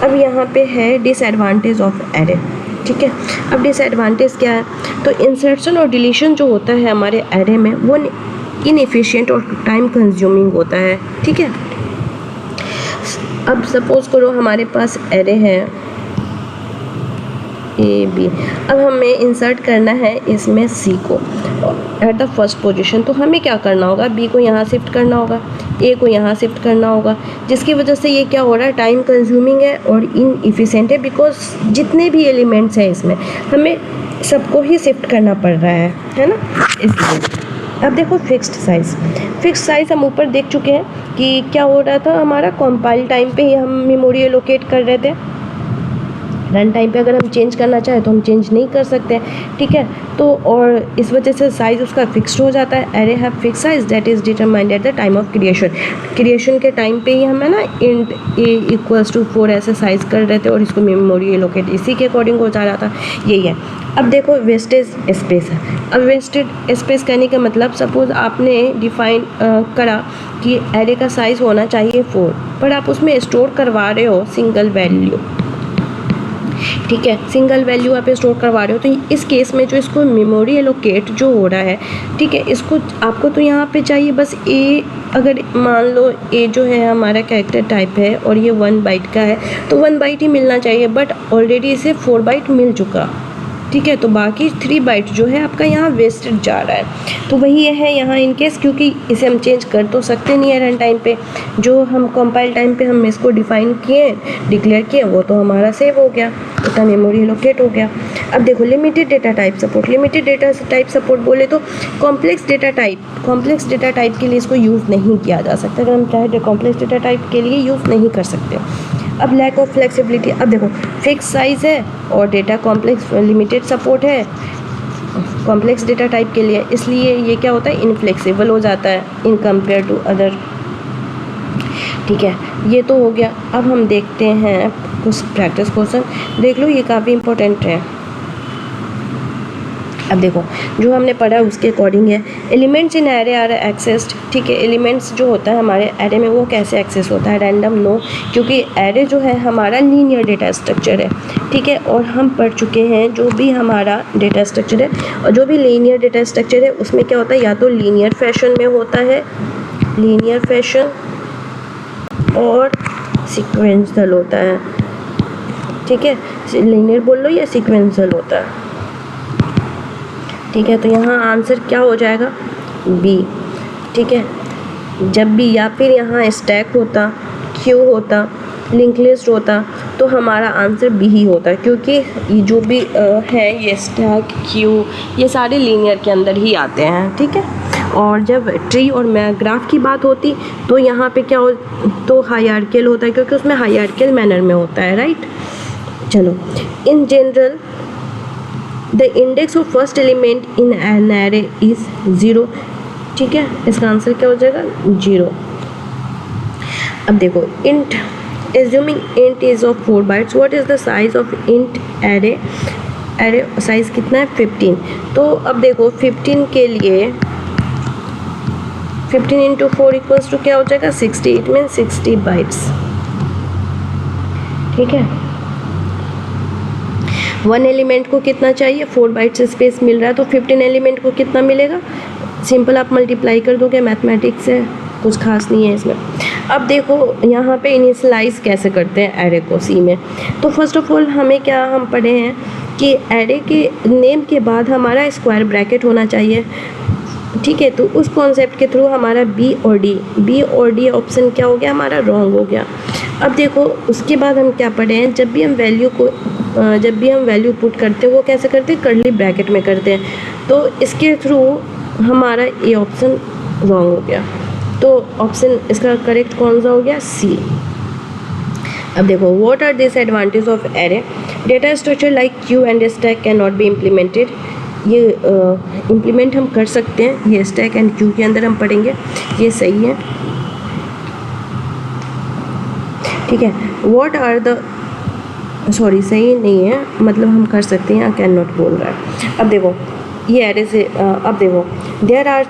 अब यहाँ पे है डिसएडवांटेज ऑफ एरे, ठीक है। अब डिसएडवांटेज क्या है, तो इंसर्शन और डिलीशन जो होता है हमारे एरे में वो इनएफिशिएंट और टाइम कंज्यूमिंग होता है, ठीक है। अब सपोज करो हमारे पास एरे है ए बी, अब हमें इंसर्ट करना है इसमें सी को एट द फर्स्ट पोजीशन। तो हमें क्या करना होगा, बी को यहाँ शिफ्ट करना होगा, ए को यहाँ शिफ्ट करना होगा, जिसकी वजह से ये क्या हो रहा है, टाइम कंज्यूमिंग है और इनएफिशिएंट है, बिकॉज जितने भी एलिमेंट्स हैं इसमें हमें सबको ही शिफ्ट करना पड़ रहा है ना, इसलिए। अब देखो फिक्स्ड साइज़ हम ऊपर देख चुके हैं कि क्या हो रहा था, हमारा कंपाइल टाइम पे ही हम मेमोरी एलोकेट कर रहे थे। रन टाइम पे अगर हम चेंज करना चाहें तो हम चेंज नहीं कर सकते, ठीक है। तो और इस वजह से साइज़ उसका फिक्स्ड हो जाता है। Array have fix size that is determined at the time of creation के टाइम पे ही हम है ना इंट ए इक्वल्स टू 4 ऐसे साइज़ कर रहे थे और इसको मेमोरी एलोकेट इसी के अकॉर्डिंग हो जा रहा था, यही है। अब देखो वेस्टेज स्पेस है। अब वेस्टेड स्पेस कहने का मतलब, सपोज़ आपने डिफाइन करा कि एरे का साइज़ होना चाहिए 4, पर आप उसमें स्टोर करवा रहे हो सिंगल वैल्यू, ठीक है, सिंगल वैल्यू आप स्टोर करवा रहे हो। तो इस केस में जो इसको मेमोरी एलोकेट जो हो रहा है, ठीक है, इसको आपको तो यहाँ पे चाहिए बस ए। अगर मान लो ए जो है हमारा कैरेक्टर टाइप है और ये 1 बाइट का है तो 1 बाइट ही मिलना चाहिए, बट ऑलरेडी इसे 4 बाइट मिल चुका, ठीक है। तो बाकी 3 बाइट जो है आपका यहाँ वेस्टेड जा रहा है। तो वही है यहाँ इन केस, क्योंकि इसे हम चेंज कर तो सकते नहीं है रन टाइम पे, जो हम कंपाइल टाइम पे हम इसको डिफाइन किए, डिक्लेयर किए, वो तो हमारा सेव हो गया, उतना मेमोरी एलोकेट हो गया। अब देखो limited data type support. Limited data type support बोले तो कॉम्प्लेक्स डेटा टाइप के लिए इसको यूज़ नहीं किया जा सकता। अगर हम चाहे कॉम्प्लेक्स डेटा टाइप के लिए यूज़ नहीं कर सकते। अब लैक ऑफ फ्लेक्सिबिलिटी, अब देखो फिक्स साइज़ है और डेटा कॉम्प्लेक्स लिमिटेड सपोर्ट है कॉम्प्लेक्स डेटा टाइप के लिए, इसलिए ये क्या होता है, इनफ्लेक्सिबल हो जाता है इन कंपेयर टू अदर, ठीक है। ये तो हो गया। अब हम देखते हैं कुछ प्रैक्टिस क्वेश्चन, देख लो ये काफ़ी इंपॉर्टेंट है। अब देखो जो हमने पढ़ा उसके अकॉर्डिंग है, elements in array are accessed, ठीक है। एलिमेंट्स जो होता है हमारे एरे में वो कैसे एक्सेस होता है, रैंडम नो, क्योंकि एरे जो है हमारा लीनियर डेटा स्ट्रक्चर है, ठीक है। और हम पढ़ चुके हैं जो भी हमारा डेटा स्ट्रक्चर है और जो भी लीनियर डेटा स्ट्रक्चर है उसमें क्या होता है, या तो लीनियर फैशन में होता है, लीनियर फैशन, और सीक्वेंशियल होता है, ठीक है। लीनियर बोल लो या सीक्वेंशियल होता है, ठीक है। तो यहाँ आंसर क्या हो जाएगा, बी, ठीक है। जब भी या फिर यहाँ स्टैक होता, क्यू होता, लिंक लिस्ट होता, तो हमारा आंसर बी ही होता, क्योंकि ये जो भी है ये स्टैक, क्यू, ये सारे लीनियर के अंदर ही आते हैं, ठीक है। और जब ट्री और ग्राफ की बात होती तो यहाँ पे क्या हो, तो हायरार्कियल होता है, क्योंकि उसमें हायरार्कियल मैनर में होता है, राइट। चलो, in general the index of first element in an array is 0, ठीक है। इसका आंसर क्या हो जाएगा, 0। अब देखो int, assuming int is of 4 bytes, what is the size of int array, array size कितना है, 15। तो अब देखो 15 के लिए 15 इंटू 4 इक्वल्स टू क्या हो जाएगा, 60, इट मीन 60 बाइट्स, ठीक है। 1 एलिमेंट को कितना चाहिए, 4 बाइट्स स्पेस मिल रहा है, तो 15 एलिमेंट को कितना मिलेगा, सिंपल आप मल्टीप्लाई कर दोगे, मैथमेटिक्स है, कुछ खास नहीं है इसमें। अब देखो यहाँ पे इनिशियलाइज कैसे करते हैं एरे को सी में। तो फर्स्ट ऑफ ऑल हमें क्या, हम पढ़े हैं कि एरे के नेम के बाद हमारा स्क्वायर ब्रैकेट होना चाहिए, ठीक है। तो उस कॉन्सेप्ट के थ्रू हमारा बी और डी ऑप्शन क्या हो गया, हमारा रॉन्ग हो गया। अब देखो उसके बाद हम क्या पढ़े हैं, जब भी हम वैल्यू पुट करते हैं वो कैसे करते हैं, कर्ली ब्रैकेट में करते हैं। तो इसके थ्रू हमारा ये ऑप्शन रॉन्ग हो गया, तो ऑप्शन इसका करेक्ट कौन सा हो गया, सी। अब देखो what are disadvantage of array, data structure like queue and stack can not be implemented, ये इम्प्लीमेंट हम कर सकते हैं, ये स्टैक एंड क्यू के अंदर हम पढ़ेंगे, ये सही है, ठीक है। व्हाट आर द, सॉरी सही नहीं है, मतलब हम कर सकते हैं, यहाँ कैन नॉट बोल रहा है। अब देखो ये एरे से, अब देखो there are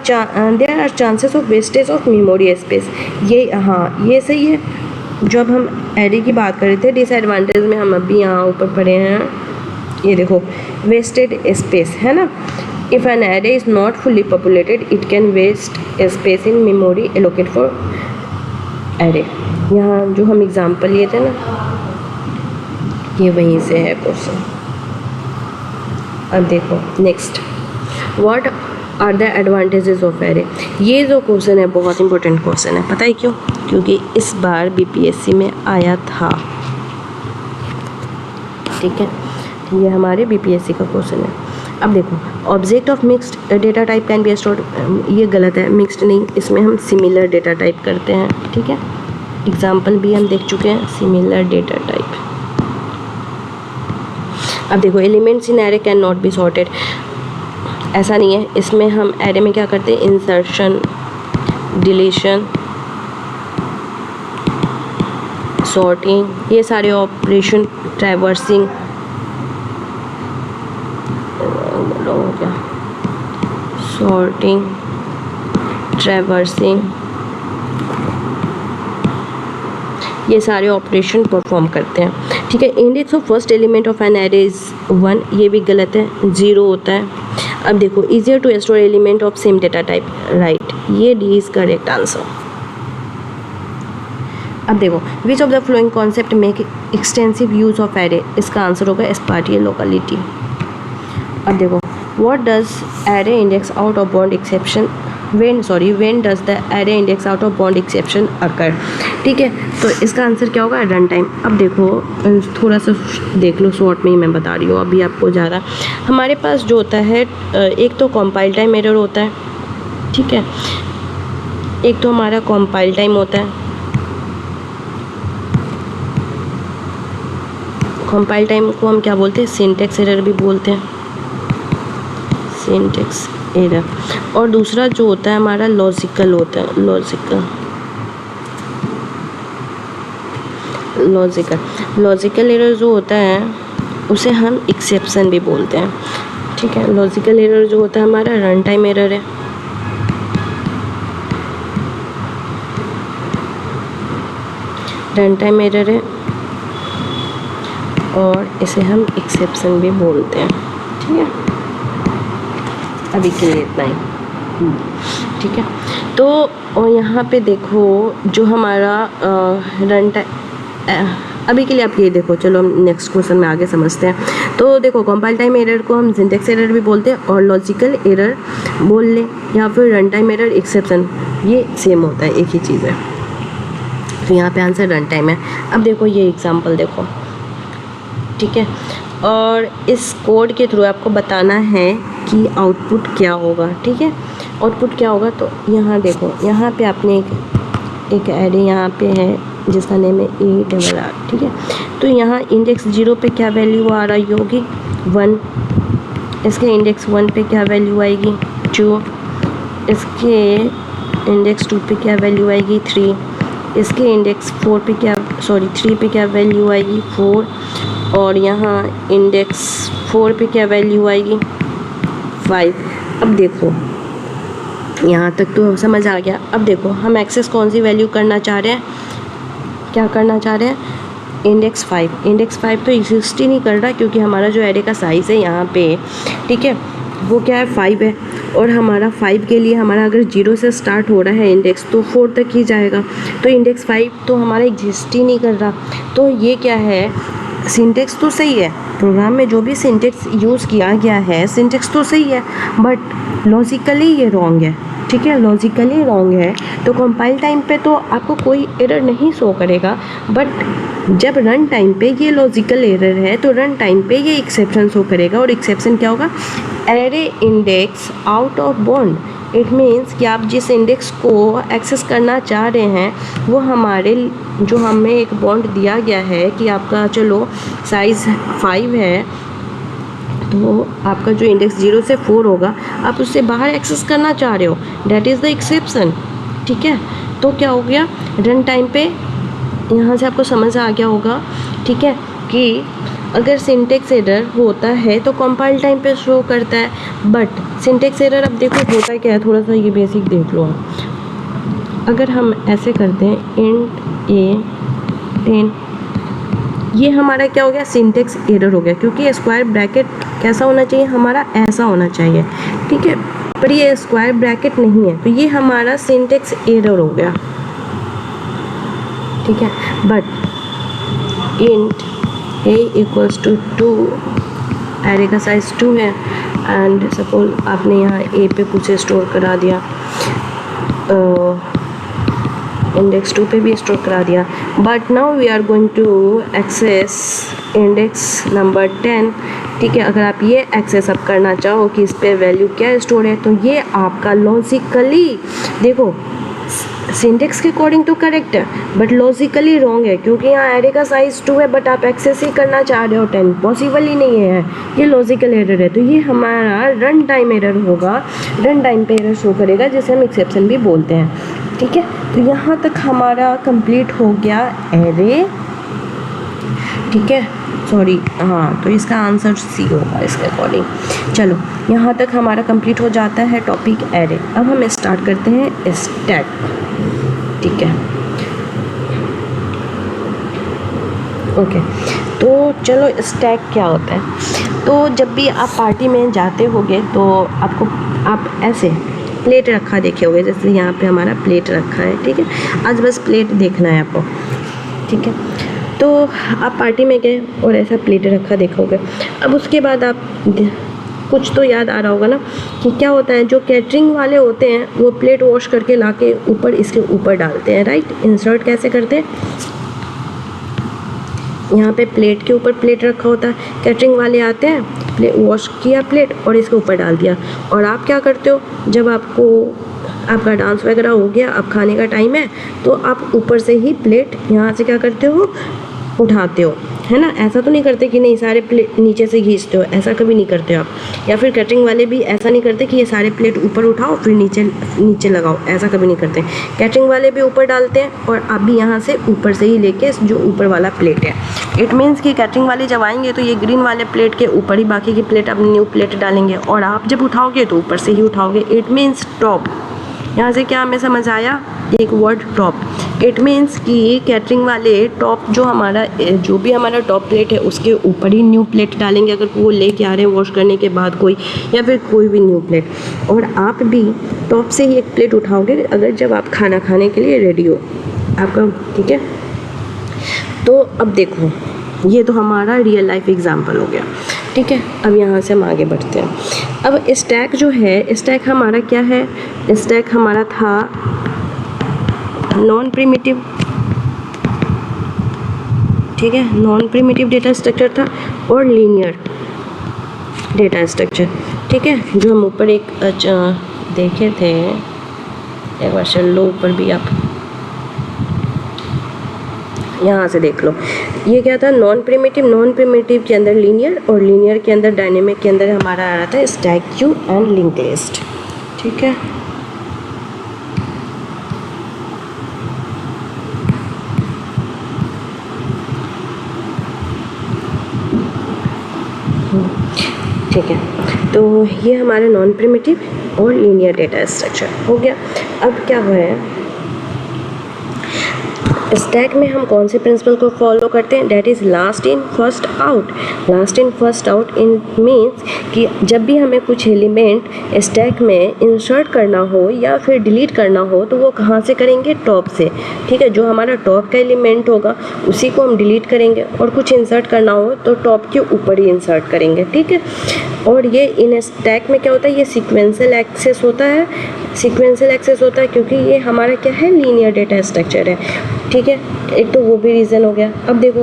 chances of wastage of memory space, ये हाँ ये सही है। जब हम एरे की बात कर रहे थे डिसएडवांटेज में, हम अभी यहाँ ऊपर पढ़े हैं, ये देखो वेस्टेड स्पेस है ना, if an array is not fully populated it can waste space in memory allocate for array, यहाँ जो हम एग्जांपल लिए थे ना, ये वहीं से है क्वेश्चन। अब देखो next, what are the advantages of array. ये जो क्वेश्चन है बहुत इंपॉर्टेंट क्वेश्चन है, पता है क्यों? क्योंकि इस बार बीपीएससी में आया था, ठीक है, ये हमारे बीपीएससी का क्वेश्चन है। अब देखो, object of mixed data type can be stored, ये गलत है, मिक्स्ड नहीं, इसमें हम सिमिलर डेटा टाइप करते हैं, ठीक है। एग्जाम्पल भी हम देख चुके हैं, सिमिलर डेटा टाइप। अब देखो, elements in array can not be sorted, ऐसा नहीं है, इसमें हम एरे में क्या करते हैं, इंसर्शन, डिलीशन, सॉर्टिंग, ये सारे ऑपरेशन, ट्रैवर्सिंग, सॉर्टिंग, ट्रैवर्सिंग, ये सारे ऑपरेशन परफॉर्म करते हैं, ठीक है। Index of first element of an array is 1, ये भी गलत है, 0 होता है। अब देखो, easier to store element of same data type, right, ये डी इज करेक्ट आंसर। अब देखो, which of the following concept make extensive use of array, इसका आंसर होगा स्पाटियल लोकेलिटी। अब देखो, what does array index out of bound exception, when does the array index out of bound exception occur, ठीक है। तो इसका answer क्या होगा, रन टाइम। अब देखो, थोड़ा सा देख लो, शॉर्ट में ही मैं बता रही हूँ, अभी आपको ज़्यादा, हमारे पास जो होता है, एक तो कंपाइल टाइम एरर होता है, ठीक है, एक तो हमारा कंपाइल टाइम होता है। कंपाइल टाइम को हम क्या बोलते हैं, सिंटेक्स एरर भी बोलते हैं, सिंटेक्स एरर। और दूसरा जो होता है हमारा लॉजिकल होता है, लॉजिकल एरर जो होता है उसे हम एक्सेप्शन भी बोलते हैं, ठीक है। लॉजिकल एरर जो होता है हमारा रन टाइम एरर है, रन टाइम एरर है, और इसे हम एक्सेप्शन भी बोलते हैं, ठीक है। अभी के लिए इतना ही, ठीक है। तो और यहाँ पे देखो, जो हमारा रन टाइम, अभी के लिए आप ये देखो, चलो हम नेक्स्ट क्वेश्चन में आगे समझते हैं। तो देखो, कंपाइल टाइम एरर को हम सिंटेक्स एरर भी बोलते हैं, और लॉजिकल एरर बोल ले, या फिर रन टाइम एरर, एक्सेप्शन, ये सेम होता है, एक ही चीज़ है। तो यहाँ पे आंसर रन टाइम है। अब देखो, ये एग्जाम्पल देखो, ठीक है, और इस कोड के थ्रू आपको बताना है कि आउटपुट क्या होगा, ठीक है। आउटपुट क्या होगा, तो यहाँ देखो, यहाँ पे आपने एक एरे यहाँ पे है जिसका नेम है ARR, ठीक है। तो यहाँ इंडेक्स 0 पे क्या वैल्यू आ रही होगी, 1, इसके इंडेक्स 1 पे क्या वैल्यू आएगी, 2, इसके इंडेक्स 2 पे क्या वैल्यू आएगी, 3, इसके इंडेक्स 3 पे क्या वैल्यू आएगी, 4, और यहाँ इंडेक्स 4 पे क्या वैल्यू आएगी, 5। अब देखो, यहाँ तक तो समझ आ गया। अब देखो, हम एक्सेस कौन सी वैल्यू करना चाह रहे हैं, क्या करना चाह रहे हैं, इंडेक्स 5। इंडेक्स 5 तो एग्जिस्ट ही नहीं कर रहा, क्योंकि हमारा जो एरे का साइज़ है यहाँ पे, ठीक है, वो क्या है, 5 है, और हमारा 5 के लिए हमारा अगर 0 से स्टार्ट हो रहा है इंडेक्स, तो 4 तक ही जाएगा। तो इंडेक्स 5 तो हमारा एग्जिस्ट ही नहीं कर रहा। तो ये क्या है, सिंटेक्स तो सही है, प्रोग्राम में जो भी सिंटेक्स यूज़ किया गया है, सिंटेक्स तो सही है, बट लॉजिकली ये रॉन्ग है, ठीक है, लॉजिकली रॉन्ग है। तो कंपाइल टाइम पे तो आपको कोई एरर नहीं शो करेगा, बट जब रन टाइम पे ये लॉजिकल एरर है, तो रन टाइम पे ये एक्सेप्शन शो करेगा। और एक्सेप्शन क्या होगा, array index out of bound. It means कि आप जिस इंडेक्स को एक्सेस करना चाह रहे हैं, वो हमारे जो हमें एक बाउंड दिया गया है कि आपका चलो साइज़ 5 है, तो आपका जो इंडेक्स 0 से 4 होगा, आप उससे बाहर एक्सेस करना चाह रहे हो, डैट इज़ द एक्सेप्शन, ठीक है। तो क्या हो गया, रन टाइम पे यहाँ से आपको समझ आ गया होगा, ठीक है, कि अगर सिंटेक्स एरर होता है तो कंपाइल टाइम पे शो करता है, बट सिंटेक्स एरर, अब देखो होता क्या है, थोड़ा सा ये बेसिक देख लो आप। अगर हम ऐसे करते हैं, इंट A10, ये हमारा क्या हो गया, सिंटेक्स एरर हो गया, क्योंकि स्क्वायर ब्रैकेट कैसा होना चाहिए, हमारा ऐसा होना चाहिए, ठीक है, पर ये स्क्वायर ब्रैकेट नहीं है, तो ये हमारा सिंटेक्स एरर हो गया, ठीक है, but int a equals to 2, array का साइज 2 है, एंड सपोज आपने यहाँ a पे कुछ स्टोर करा दिया, इंडेक्स 2 पे भी स्टोर करा दिया, but now we are going to access index number 10। ठीक है, अगर आप ये एक्सेस अब करना चाहो कि इस पे वैल्यू क्या स्टोर है, तो ये आपका लॉजिकली, देखो सिंटेक्स के अकॉर्डिंग तो करेक्ट है बट लॉजिकली रॉन्ग है, क्योंकि यहाँ एरे का साइज 2 है बट आप एक्सेस ही करना चाह रहे हो 10, पॉसिबल ही नहीं है, ये लॉजिकल एरर है। तो ये हमारा रन टाइम एरर होगा, रन टाइम पे एरर शो करेगा, जिसे हम एक्सेप्शन भी बोलते हैं। ठीक है, तो यहाँ तक हमारा कंप्लीट हो गया एरे। ठीक है, सॉरी, हाँ, तो इसका आंसर सी होगा इसके अकॉर्डिंग। चलो, यहाँ तक हमारा कंप्लीट हो जाता है टॉपिक एरे। अब हम स्टार्ट करते हैं स्टैक। ठीक है, ओके, तो चलो स्टैक क्या होता है। तो जब भी आप पार्टी में जाते होगे तो आपको, आप ऐसे प्लेट रखा देखे होगे, जैसे यहाँ पे हमारा प्लेट रखा है। ठीक है, आज बस प्लेट देखना है आपको। ठीक है, तो आप पार्टी में गए और ऐसा प्लेट रखा देखोगे। अब उसके बाद आप, कुछ तो याद आ रहा होगा ना कि क्या होता है, जो कैटरिंग वाले होते हैं वो प्लेट वॉश करके लाके ऊपर, इसके ऊपर डालते हैं, राइट। इंसर्ट कैसे करते हैं, यहाँ पे प्लेट के ऊपर प्लेट रखा होता है, कैटरिंग वाले आते हैं, प्लेट वॉश किया प्लेट और इसके ऊपर डाल दिया। और आप क्या करते हो, जब आपका डांस वगैरह हो गया, अब खाने का टाइम है, तो आप ऊपर से ही प्लेट यहाँ से क्या करते हो, उठाते हो, है ना। ऐसा तो नहीं करते कि नहीं सारे प्लेट नीचे से खींचते हो, ऐसा कभी नहीं करते हो आप। या फिर कैटरिंग वाले भी ऐसा नहीं करते कि ये सारे प्लेट ऊपर उठाओ फिर नीचे लगाओ, ऐसा कभी नहीं करते। कैटरिंग वाले भी ऊपर डालते हैं और आप भी यहाँ से ऊपर से ही लेके जो ऊपर वाला प्लेट है, इट मीन्स कि कैटरिंग वाले जब आएंगे तो ये ग्रीन वाले प्लेट के ऊपर ही बाकी की प्लेट, अब न्यू प्लेट डालेंगे, और आप जब उठाओगे तो ऊपर से ही उठाओगे। It means top. यहाँ से क्या हमें समझ आया, एक वर्ड टॉप। इट मीन्स कि कैटरिंग वाले टॉप, जो हमारा जो भी हमारा टॉप प्लेट है उसके ऊपर ही न्यू प्लेट डालेंगे, अगर वो लेके आ रहे हैं वॉश करने के बाद कोई, या फिर कोई भी न्यू प्लेट। और आप भी टॉप से ही एक प्लेट उठाओगे अगर जब आप खाना खाने के लिए रेडी हो आपका। ठीक है, तो अब देखो, ये तो हमारा रियल लाइफ एग्जाम्पल हो गया। ठीक है, अब यहाँ से हम आगे बढ़ते हैं। अब स्टैक जो है, स्टैक हमारा क्या है, स्टैक हमारा था नॉन प्रिमिटिव। ठीक है, नॉन प्रिमिटिव डेटा स्ट्रक्चर था और लीनियर डेटा स्ट्रक्चर। ठीक है, जो हम ऊपर एक देखे थे, एक बार चल लो ऊपर भी, आप यहाँ से देख लो। ये क्या था, नॉन प्रिमिटिव, नॉन प्रिमिटिव के अंदर लीनियर, और लीनियर के अंदर डायनेमिक के अंदर हमारा आ रहा था stack queue and link list. ठीक है, ठीक है, तो ये हमारा नॉन प्रिमिटिव और लीनियर डेटा स्ट्रक्चर हो गया। अब क्या हुआ है, स्टैक में हम कौन से प्रिंसिपल को फॉलो करते हैं, that is last in first out. Last in first out in means कि जब भी हमें कुछ एलिमेंट स्टैक में इंसर्ट करना हो या फिर डिलीट करना हो तो वो कहाँ से करेंगे, टॉप से। ठीक है, जो हमारा टॉप का एलिमेंट होगा उसी को हम डिलीट करेंगे, और कुछ इंसर्ट करना हो तो टॉप के ऊपर ही इंसर्ट करेंगे। ठीक है, और ये इन स्टैक में क्या होता है, ये सीक्वेंशियल एक्सेस होता है। सीक्वेंशियल एक्सेस होता है क्योंकि ये हमारा क्या है, लीनियर डेटा स्ट्रक्चर है। ठीक है, एक तो वो भी रीज़न हो गया। अब देखो,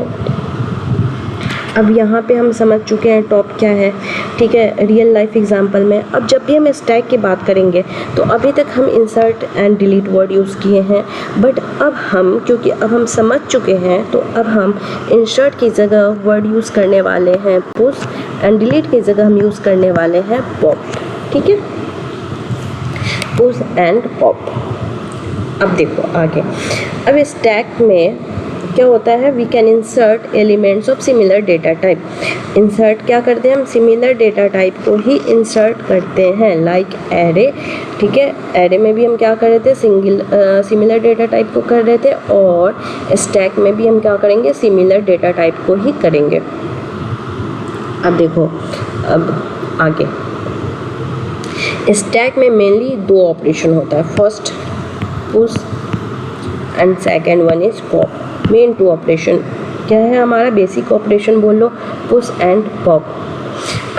अब यहाँ पे हम समझ चुके हैं टॉप क्या है। ठीक है, रियल लाइफ एग्जांपल में अब जब भी हम स्टैक की बात करेंगे तो अभी तक हम insert and delete word use किए हैं, बट अब हम, क्योंकि अब हम समझ चुके हैं, तो अब हम इंसर्ट की जगह वर्ड यूज़ करने वाले हैं पुश, एंड डिलीट की जगह हम यूज़ करने वाले हैं पॉप। ठीक है, पुश एंड पॉप। अब देखो आगे, अब स्टैक में क्या होता है, we can insert elements of similar data type. Insert क्या करते हैं हम, सिमिलर डेटा टाइप को ही इंसर्ट करते हैं, लाइक एरे। ठीक है, एरे में भी हम क्या कर रहे थे, सिमिलर डेटा टाइप को कर रहे थे, और स्टैक में भी हम क्या करेंगे, सिमिलर डेटा टाइप को ही करेंगे। अब देखो, अब आगे स्टैक में मेनली दो ऑपरेशन होता है, first push and second one is pop. Main two operation क्या है हमारा, बेसिक ऑपरेशन बोल लो, पुश एंड पॉप।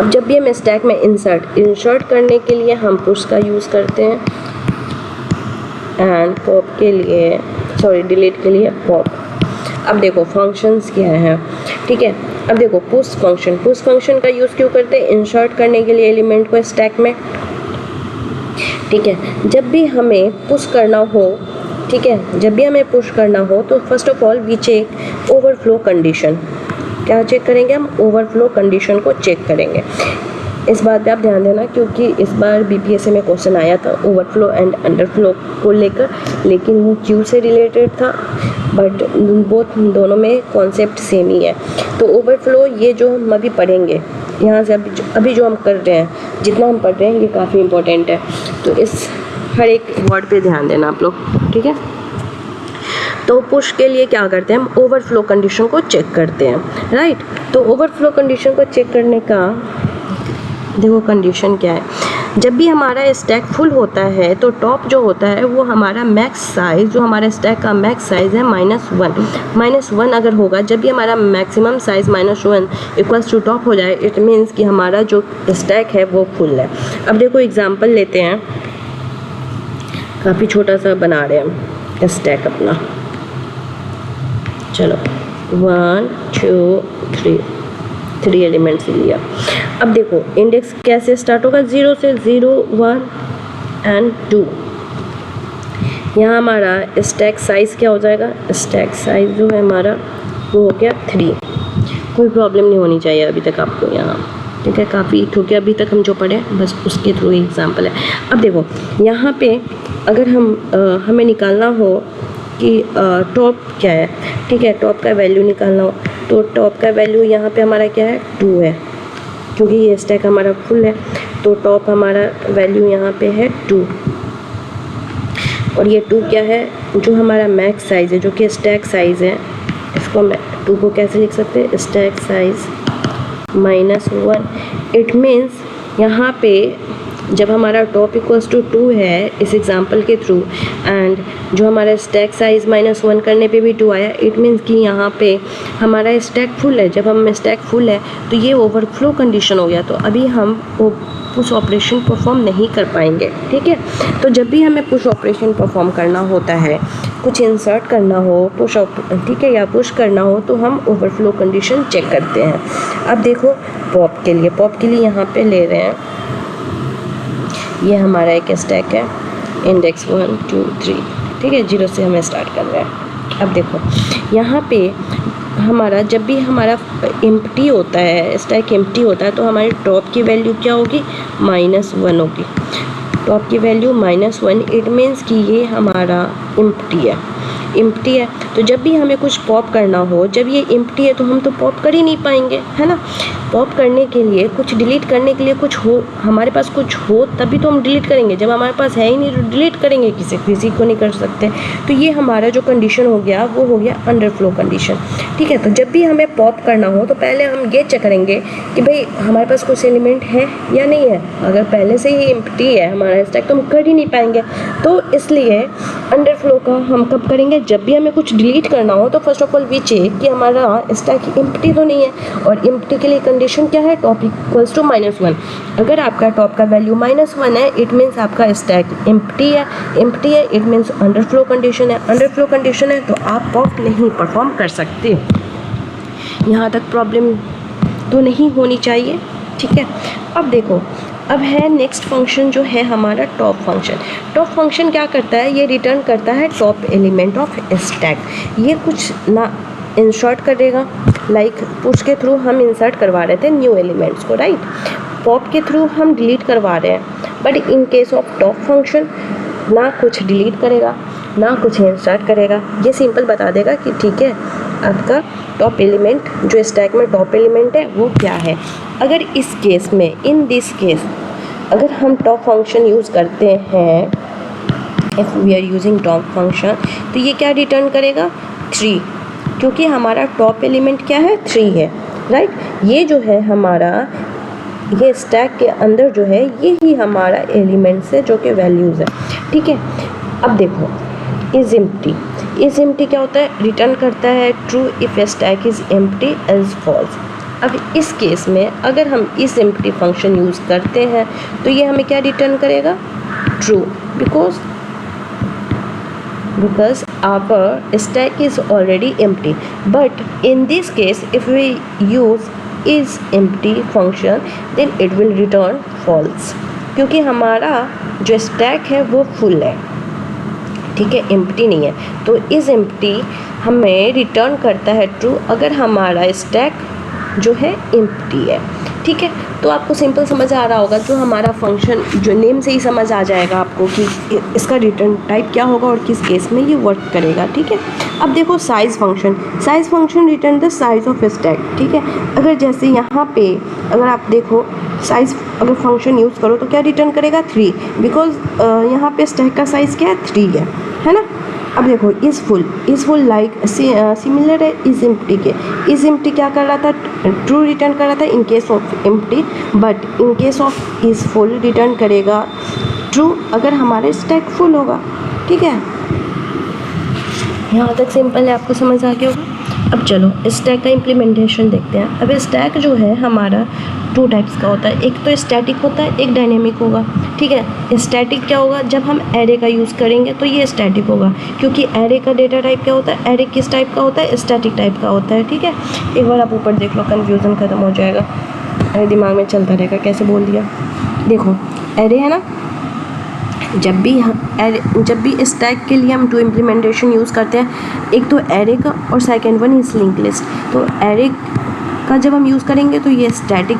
अब जब भी हम स्टैक में इंसर्ट करने के लिए हम पुश का यूज़ करते हैं एंड पॉप के लिए, सॉरी डिलीट के लिए पॉप। अब देखो फंक्शंस क्या हैं, ठीक है। अब देखो पुश फंक्शन का यूज़ क्यों करते हैं, इंसर्ट करने के लिए एलिमेंट को स्टैक में, ठीक है। जब भी हमें पुश करना हो, ठीक है, जब भी हमें पुश करना हो तो first of all we check overflow condition. क्या चेक करेंगे हम, ओवरफ्लो कंडीशन को चेक करेंगे। इस बात पे आप ध्यान देना क्योंकि इस बार बीपीएससी में क्वेश्चन आया था ओवरफ्लो एंड अंडरफ्लो को लेकर, लेकिन वो क्यू से रिलेटेड था, बट बोथ दोनों में कॉन्सेप्ट सेम ही है। तो ओवरफ्लो ये जो हम अभी पढ़ेंगे यहाँ से, अभी जो हम कर रहे हैं, जितना हम पढ़ रहे हैं ये काफ़ी इंपॉर्टेंट है, तो इस हर एक वर्ड पे ध्यान देना आप लोग, ठीक है। तो पुश के लिए क्या करते हैं हम, ओवरफ्लो कंडीशन को चेक करते हैं, राइट। तो ओवरफ्लो कंडीशन को चेक करने का देखो कंडीशन क्या है, जब भी हमारा स्टैक फुल होता है तो टॉप जो होता है वो हमारा मैक्स साइज़, जो हमारा स्टैक का मैक्स साइज़ है -1 अगर होगा, जब भी हमारा maximum size -1 equals to top हो जाए, इट मीन्स कि हमारा जो स्टैक है वो फुल है। अब देखो एग्जांपल लेते हैं, काफ़ी छोटा सा बना रहे हैं हम स्टैक अपना, चलो 1 2 3 एलिमेंट्स लिया। अब देखो इंडेक्स कैसे स्टार्ट होगा, 0 से 0 1 एंड 2। यहाँ हमारा स्टैक साइज़ क्या हो जाएगा, स्टैक साइज़ जो है हमारा वो हो गया 3। कोई प्रॉब्लम नहीं होनी चाहिए अभी तक आपको यहाँ, ठीक है। काफ़ी क्योंकि अभी तक हम जो पढ़े बस उसके थ्रू ही एग्जाम्पल है। अब देखो यहाँ पे अगर हमें निकालना हो कि टॉप क्या है, ठीक है, टॉप का वैल्यू निकालना हो तो टॉप का वैल्यू यहाँ पे हमारा क्या है 2 है, क्योंकि ये स्टैक हमारा फुल है, तो टॉप हमारा वैल्यू यहाँ पे है 2। और ये 2 क्या है, जो हमारा मैक्स साइज़ है, जो कि स्टैक साइज़ है, इसको 2 को कैसे लिख सकते हैं, स्टैक साइज़ -1। इट मीन्स यहाँ पे जब हमारा टॉप इक्वल्स टू 2 है इस एग्जांपल के थ्रू, एंड जो हमारा स्टैक साइज़ -1 करने पे भी 2 आया, इट मीन्स कि यहाँ पे हमारा स्टैक फुल है। जब हम स्टैक फुल है तो ये ओवरफ्लो कंडीशन हो गया, तो अभी हम पुश ऑपरेशन परफॉर्म नहीं कर पाएंगे, ठीक है। तो जब भी हमें पुश ऑपरेशन परफॉर्म करना होता है, कुछ इंसर्ट करना हो ठीक है, या पुश करना हो, तो हम ओवरफ्लो कंडीशन चेक करते हैं। अब देखो पॉप के लिए यहाँ पे ले रहे हैं, ये हमारा एक स्टैक है, इंडेक्स 1 2 3, ठीक है, 0 से हमें स्टार्ट कर रहे हैं। अब देखो यहाँ पे हमारा जब भी हमारा एम्प्टी होता है, स्टैक एम्प्टी होता है, तो हमारी टॉप की वैल्यू क्या होगी, -1 होगी। टॉप की वैल्यू -1, इट मीन्स कि ये हमारा एम्प्टी है। तो जब भी हमें कुछ पॉप करना हो, जब ये एम्प्टी है तो हम तो पॉप कर ही नहीं पाएंगे, है ना। पॉप करने के लिए, कुछ डिलीट करने के लिए कुछ हो, हमारे पास कुछ हो तभी तो हम डिलीट करेंगे, जब हमारे पास है ही नहीं तो डिलीट करेंगे किसी को नहीं कर सकते। तो ये हमारा जो कंडीशन हो गया वो हो गया अंडरफ्लो कंडीशन, ठीक है। तो जब भी हमें पॉप करना हो तो पहले हम ये चेक करेंगे कि भाई हमारे पास कुछ एलिमेंट है या नहीं है। अगर पहले से ही एम्प्टी है हमारा स्टैक तो हम कर ही नहीं पाएंगे, तो इसलिए अंडरफ्लो का हम कब करेंगे, जब भी हमें कुछ डिलीट करना हो। तो first of all we check कि हमारा स्टैक एम्प्टी तो नहीं है, और एम्प्टी के लिए कंडीशन क्या है, टॉप इक्वल्स टू -1। अगर आपका टॉप का वैल्यू -1 है, इट मीन्स आपका स्टैक एम्प्टी है, इट मीन्स अंडरफ्लो कंडीशन है, तो आप पॉप नहीं परफॉर्म कर सकते। यहाँ तक प्रॉब्लम तो नहीं होनी चाहिए, ठीक है। अब देखो, अब है नेक्स्ट फंक्शन जो है हमारा टॉप फंक्शन क्या करता है, ये रिटर्न करता है टॉप एलिमेंट ऑफ स्टैक। ये कुछ ना इंसर्ट करेगा, लाइक पुश के थ्रू हम इंसर्ट करवा रहे थे न्यू एलिमेंट्स को, राइट। पॉप के थ्रू हम डिलीट करवा रहे हैं, but in case of top function ना कुछ डिलीट करेगा ना कुछ इंसर्ट करेगा। ये सिंपल बता देगा कि ठीक है आपका टॉप एलिमेंट, जो स्टैक में टॉप एलिमेंट है वो क्या है। अगर इस केस में, इन दिस केस, अगर हम टॉप फंक्शन यूज़ करते हैं, if we are using top function, तो ये क्या रिटर्न करेगा, 3, क्योंकि हमारा टॉप एलिमेंट क्या है, 3 है, राइट। ये जो है हमारा, ये स्टैक के अंदर जो है ये ही हमारा एलिमेंट्स है जो कि वैल्यूज़ है, ठीक है। अब देखो इज़ एम्प्टी, इस एम्प्टी क्या होता है, रिटर्न करता है true if stack is empty as false. अब इस केस में अगर हम इस एम्प्टी फंक्शन यूज़ करते हैं तो ये हमें क्या रिटर्न करेगा, true, because our stack is already empty. But in this case if we use is empty function then it will return false, क्योंकि हमारा जो स्टैक है वो फुल है, ठीक है, एम्प्टी नहीं है। तो इस एम्प्टी हमें रिटर्न करता है ट्रू अगर हमारा स्टैक जो है एम्प्टी है, ठीक है। तो आपको सिंपल समझ आ रहा होगा, जो हमारा फंक्शन जो नेम से ही समझ आ जाएगा आपको कि इसका रिटर्न टाइप क्या होगा और किस केस में ये वर्क करेगा, ठीक है। अब देखो size function return the size of stack, ठीक है। अगर जैसे यहाँ पे अगर आप देखो साइज़ अगर फंक्शन यूज़ करो तो क्या रिटर्न करेगा, 3, बिकॉज यहाँ पे स्टैक का साइज़ क्या है, 3 है ना। अब देखो इज़ फुल लाइक सिमिलर है इज़ एम्प्टी के। इज़ एम्प्टी क्या कर रहा था, ट्रू रिटर्न कर रहा था इन case of empty, but in case of is full return करेगा ट्रू अगर हमारा स्टैक फुल होगा, ठीक है। यहाँ तक सिंपल है, आपको समझ आ गया होगा। अब चलो स्टैक का इम्प्लीमेंटेशन देखते हैं। अब स्टैक जो है हमारा 2 टाइप्स का होता है, एक तो स्टैटिक होता है, एक डायनेमिक होगा, ठीक है। स्टैटिक क्या होगा, जब हम एरे का यूज़ करेंगे तो ये स्टैटिक होगा, क्योंकि एरे का डेटा टाइप क्या होता है, एरे किस टाइप का होता है, स्टैटिक टाइप का होता है, ठीक है। एक बार आप ऊपर देख लो, कन्फ्यूज़न ख़त्म हो जाएगा, मेरे दिमाग में चलता रहेगा कैसे बोल दिया। देखो एरे है ना, जब भी स्टैक के लिए हम 2 इम्प्लीमेंटेशन यूज़ करते हैं, एक तो एरे का और second one is link list. तो एरे का जब हम यूज़ करेंगे तो ये स्टैटिक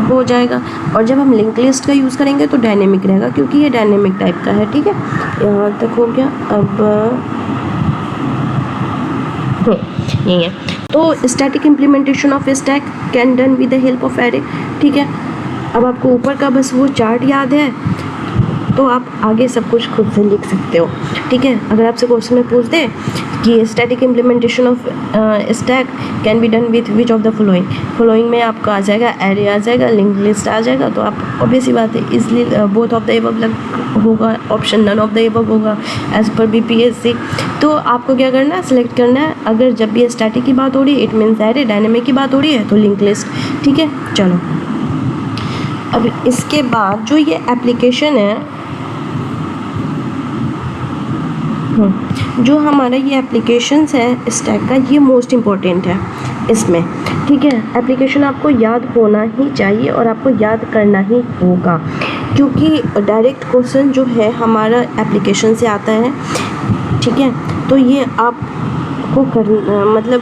हो जाएगा, और जब हम लिंक लिस्ट का यूज़ करेंगे तो डायनेमिक रहेगा, क्योंकि ये डायनेमिक टाइप का है, ठीक है। यहाँ तक हो गया। अब यही है, तो static implementation of stack can done with the help of array, ठीक है। अब आपको ऊपर का बस वो चार्ट याद है तो आप आगे सब कुछ खुद से लिख सकते हो, ठीक है। अगर आपसे क्वेश्चन में पूछ दे कि static implementation of stack can be done with which of the following में आपका आ जाएगा एरे आ जाएगा, लिंक लिस्ट आ जाएगा, तो आप ऑब्वियस ही बात है easily both of the above होगा, option none of the above होगा एज पर BPSC। तो आपको क्या करना है, सेलेक्ट करना है। अगर जब भी स्टैटिक की बात हो रही है इट मीन्स एरे, डायनेमिक की बात हो रही है तो लिंक लिस्ट, ठीक है। चलो अब इसके बाद जो ये एप्लीकेशन है, जो हमारा ये एप्लीकेशंस है स्टैक का, ये मोस्ट इम्पॉर्टेंट है इसमें, ठीक है। एप्लीकेशन आपको याद होना ही चाहिए और आपको याद करना ही होगा, क्योंकि डायरेक्ट क्वेश्चन जो है हमारा एप्लीकेशन से आता है, ठीक है। तो ये आपको मतलब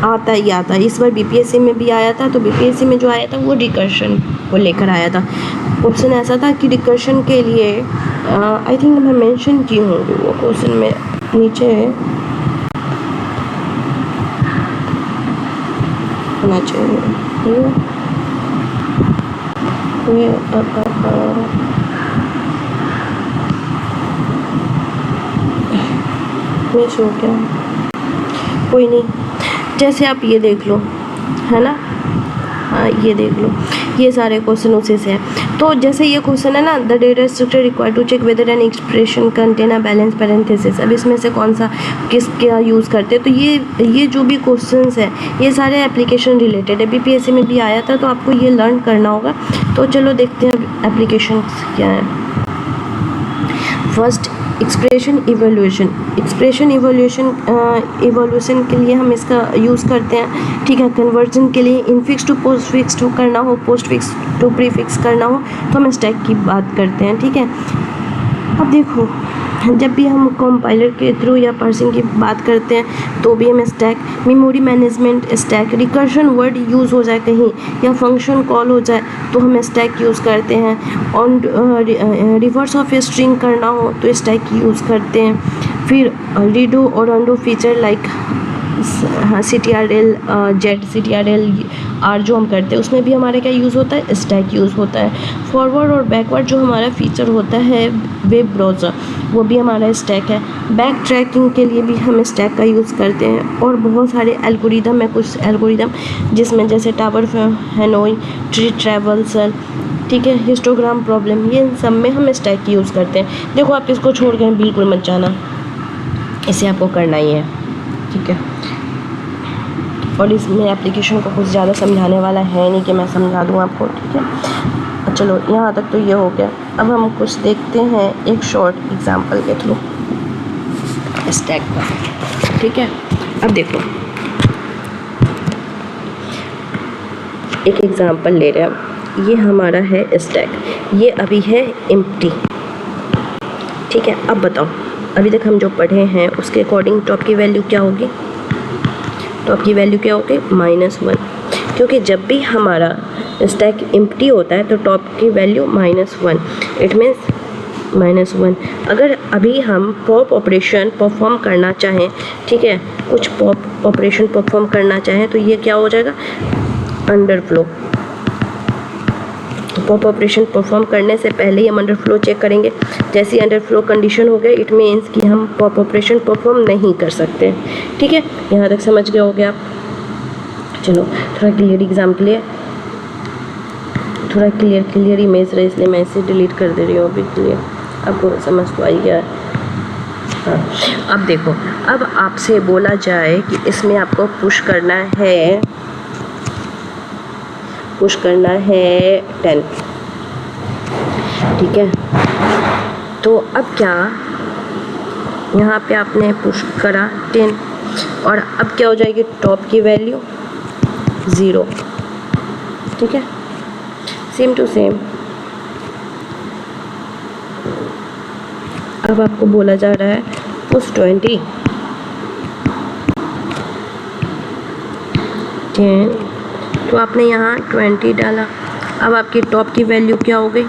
आता ही आता है। इस बार BPSC में भी आया था, तो BPSC में जो आया था वो रिकर्शन को लेकर आया था। क्वेश्चन ऐसा था कि रिकर्शन के लिए आई थिंक मैं मेंशन की होंगी वो क्वेश्चन में नीचे होना चाहिए, ये मिस हो गया, कोई नहीं। जैसे आप ये देख लो, है ना, हाँ ये देख लो, ये सारे क्वेश्चन उसी से हैं। तो जैसे ये क्वेश्चन है ना, the data structure required to check whether an expression contain a balance parenthesis. अब इसमें से कौन सा किसका यूज़ करते हैं, तो ये जो भी क्वेश्चंस हैं ये सारे एप्लीकेशन रिलेटेड है, BPSC में भी आया था, तो आपको ये लर्न करना होगा। तो चलो देखते हैं एप्लीकेशन क्या है। फर्स्ट एक्सप्रेशन इवोल्यूशन के लिए हम इसका यूज़ करते हैं, ठीक है। कन्वर्जन के लिए इनफिक्स टू पोस्ट फिक्स टू करना हो, पोस्ट फिक्स टू प्रीफिक्स करना हो तो हम स्टैक की बात करते हैं, ठीक है। अब देखो जब भी हम कंपाइलर के थ्रू या पार्सिंग की बात करते हैं तो भी हम stack, memory management stack, recursion word use हो जाए कहीं या फंक्शन कॉल हो जाए तो हम स्टैक यूज़ करते हैं। ऑन रिवर्स ऑफ स्ट्रिंग करना हो तो स्टैक यूज़ करते हैं। फिर रीडो और undo feature like CTRL Z CTRL R जो हम करते हैं उसमें भी हमारा क्या यूज़ होता है, स्टैक यूज़ होता है। फॉरवर्ड और बैकवर्ड जो हमारा फीचर होता है वेब ब्राउज़र, वो भी हमारा स्टैक है। बैक ट्रैकिंग के लिए भी हम स्टैक का यूज़ करते हैं। और बहुत सारे एल्गोरिदम है, कुछ एल्गोरिदम जिसमें जैसे टावर हेनोई, ट्री ट्रैवल्सर, ठीक है, हिस्टोग्राम प्रॉब्लम, ये इन सब में हम स्टैक यूज़ करते हैं। देखो आप इसको छोड़ के बिल्कुल मत जाना, इसे आपको करना ही है, ठीक है। और इसमें एप्लीकेशन को कुछ ज़्यादा समझाने वाला है नहीं कि मैं समझा दूँ आपको, ठीक है। चलो यहाँ तक तो ये हो गया। अब हम कुछ देखते हैं एक शॉर्ट एग्जांपल के थ्रू स्टैक का, ठीक है। अब देखो एक एग्जांपल ले रहे हैं, ये हमारा है स्टैक, ये अभी है एम्प्टी, ठीक है। अब बताओ अभी तक हम जो पढ़े हैं उसके अकॉर्डिंग टॉप की वैल्यू क्या होगी? टॉप की वैल्यू क्या होगी? -1, क्योंकि जब भी हमारा स्टैक एम्प्टी होता है तो टॉप की वैल्यू -1, इट मीन्स -1। अगर अभी हम पॉप ऑपरेशन परफॉर्म करना चाहें, ठीक है, कुछ पॉप ऑपरेशन परफॉर्म करना चाहें तो ये क्या हो जाएगा? अंडरफ्लो। पॉप ऑपरेशन परफॉर्म करने से पहले ही हम अंडरफ्लो चेक करेंगे। जैसे ही अंडरफ्लो कंडीशन हो गया, इट मीन्स कि हम पॉप ऑपरेशन परफॉर्म नहीं कर सकते, ठीक है। यहाँ तक समझ गए होगे आप? चलो थोड़ा क्लियर एग्जाम के लिए, थोड़ा क्लियर इमेज रहे, इसलिए मैं इसे डिलीट कर दे रही हूँ अभी के लिए। आपको समझ तो आई गया? हाँ। अब देखो, अब आपसे बोला जाए कि इसमें आपको पुश करना है 10, ठीक है। तो अब क्या, यहाँ पे आपने पुश करा 10 और अब क्या हो जाएगी? टॉप की वैल्यू 0, ठीक है। सेम टू सेम अब आपको बोला जा रहा है पुश 20, 10, तो आपने यहाँ 20 डाला। अब आपकी टॉप की वैल्यू क्या हो गई?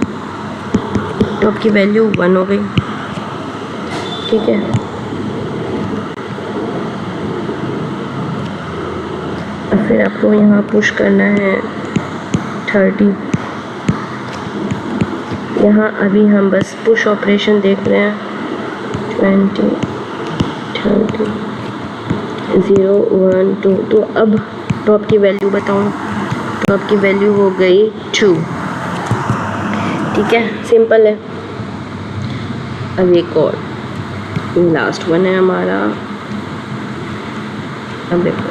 टॉप की वैल्यू 1 हो गई, ठीक है। और फिर आपको यहाँ पुश करना है 30। यहाँ अभी हम बस पुश ऑपरेशन देख रहे हैं, 20, 30, 0, 1, 2। तो अब टॉप की वैल्यू बताऊँ? टॉप की वैल्यू हो गई 2, ठीक है, सिंपल है। अब एक और लास्ट वन है हमारा। अब देखो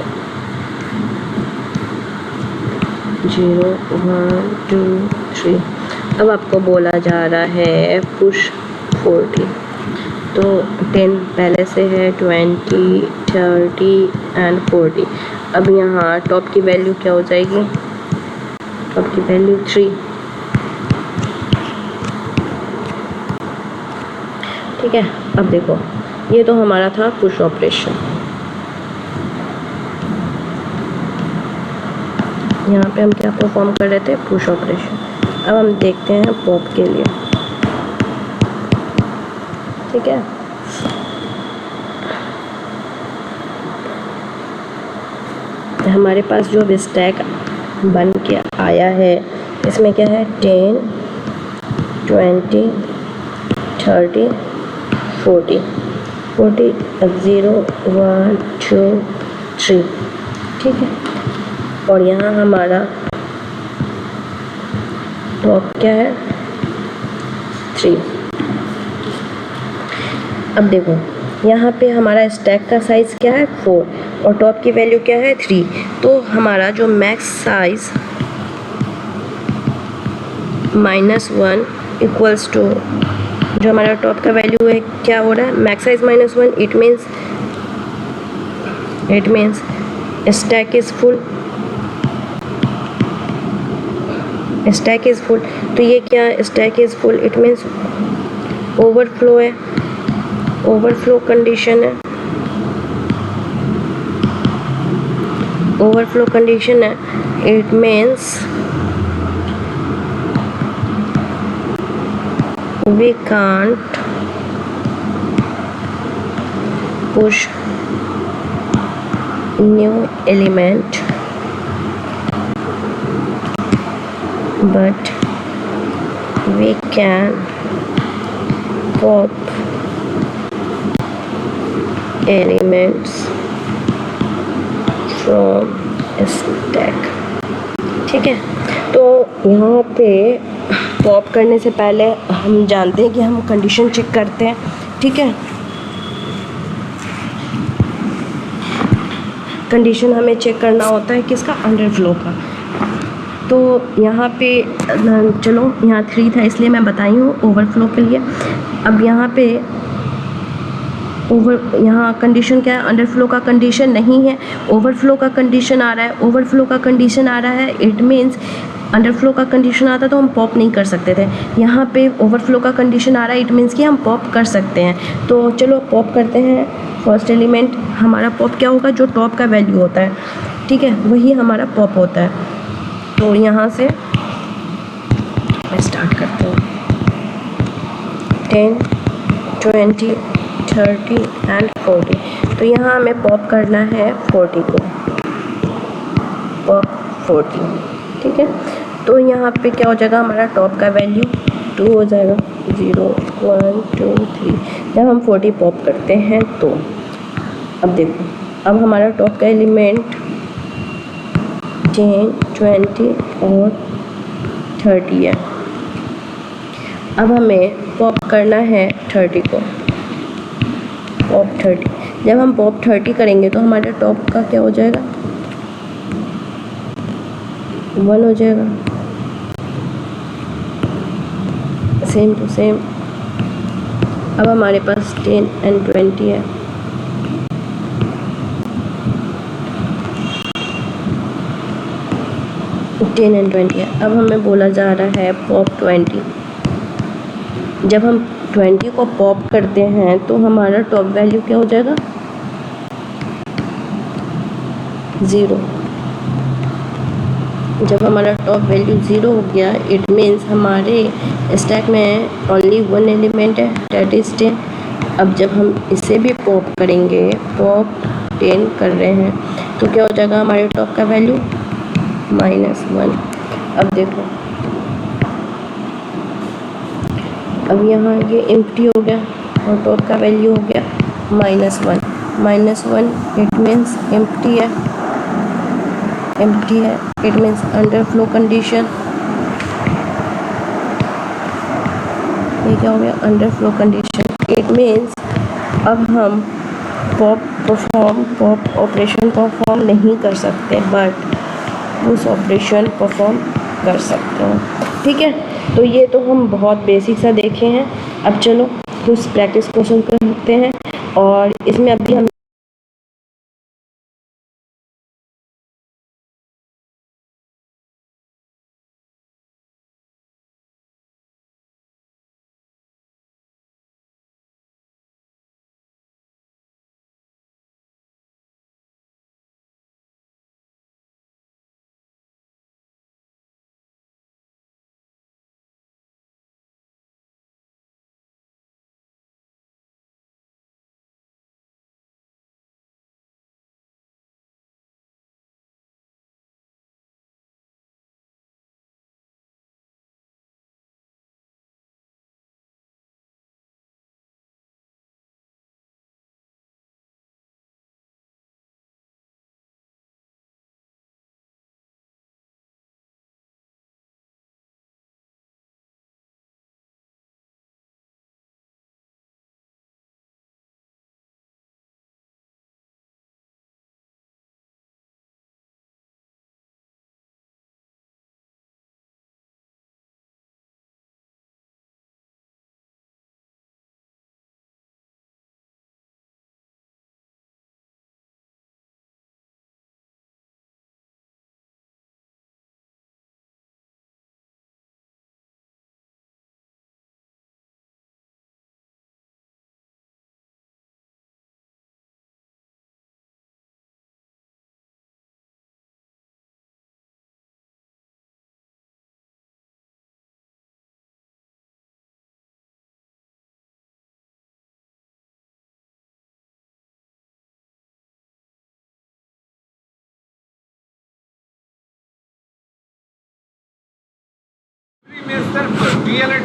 0, 1, 2, 3। अब आपको बोला जा रहा है पुश 40, तो 10 पहले से है, 20, 30 एंड 40। अब यहाँ टॉप की वैल्यू क्या हो जाएगी? टॉप की वैल्यू 3, ठीक है। अब देखो ये तो हमारा था पुश ऑपरेशन, यहाँ पे हम क्या परफॉर्म कर रहे थे? Push operation. अब हम देखते हैं पॉप के लिए, ठीक है। हमारे पास जो स्टैक बन के आया है इसमें क्या है? 10, 20, 30, 40, 0, 1, 2, 3, ठीक है। और यहाँ हमारा टॉप क्या है? 3। अब देखो यहाँ पे हमारा स्टैक का साइज़ क्या है? 4 और टॉप की वैल्यू क्या है? 3। तो हमारा जो मैक्स साइज़ -1 इक्वल्स टू जो हमारा टॉप का वैल्यू है, क्या हो रहा है? Max size -1, it means stack is full, stack is full. तो ये क्या? Stack is full, it means overflow है, ओवरफ्लो कंडीशन है, ओवरफ्लो कंडीशन है। It means we can't push new element, but we can pop elements from stack, ठीक है। तो यहाँ पे पॉप करने से पहले हम जानते हैं कि हम कंडीशन चेक करते हैं, ठीक है। कंडीशन हमें चेक करना होता है किसका, अंडरफ्लो का। तो यहाँ पे चलो यहाँ 3 था इसलिए मैं बताई हूँ ओवरफ्लो के लिए। अब यहाँ पे यहाँ कंडीशन क्या है, अंडरफ्लो का कंडीशन नहीं है, ओवरफ्लो का कंडीशन आ रहा है। ओवरफ्लो का कंडीशन आ रहा है, इट मीन्स अंडरफ्लो का कंडीशन आता तो हम पॉप नहीं कर सकते थे। यहाँ पे ओवरफ्लो का कंडीशन आ रहा है, इट मीन्स कि हम पॉप कर सकते हैं। तो चलो पॉप करते हैं। फर्स्ट एलिमेंट हमारा पॉप क्या होगा, जो टॉप का वैल्यू होता है, ठीक है, वही हमारा पॉप होता है। तो यहाँ से मैं स्टार्ट करती हूँ। 10, 20, 30 एंड 40। तो यहाँ हमें पॉप करना है 40 को, पॉप 40, ठीक है। तो यहाँ पे क्या हो जाएगा, हमारा टॉप का वैल्यू 2 हो जाएगा, 0, 1, 2, 3। जब हम 40 पॉप करते हैं तो अब देखो, अब हमारा टॉप का एलिमेंट 10, 20 और 30 है। अब हमें पॉप करना है 30 को, पॉप 30। जब हम पॉप 30 करेंगे तो हमारे टॉप का क्या हो जाएगा, 1 हो जाएगा, सेम टू सेम। अब हमारे पास 10 एंड 20 है। टेन एंड 20 है। अब हमें बोला जा रहा है पॉप 20। जब हम 20 को पॉप करते हैं तो हमारा टॉप वैल्यू क्या हो जाएगा, 0। जब हमारा टॉप वैल्यू 0 हो गया, इट मीन्स हमारे स्टैक में ओनली 1 एलिमेंट है, डेट इज 10। अब जब हम इसे भी पॉप करेंगे, पॉप 10 कर रहे हैं, तो क्या हो जाएगा हमारे टॉप का वैल्यू, -1। अब देखो, अब यहाँ ये एम्प्टी हो गया और टॉप का वैल्यू हो गया -1। -1 इट मीन्स एम्प्टी है, एम्प्टी है, इट मीन्स अंडरफ्लो कंडीशन। ये क्या हो गया, अंडरफ्लो कंडीशन। इट मीन्स अब हम पॉप ऑपरेशन परफॉर्म नहीं कर सकते, बट उस ऑपरेशन परफॉर्म कर सकते हैं, ठीक है। तो ये तो हम बहुत बेसिक सा देखे हैं। अब चलो कुछ प्रैक्टिस क्वेश्चन करते हैं, और इसमें अभी हम में सिर्फ डीएलएड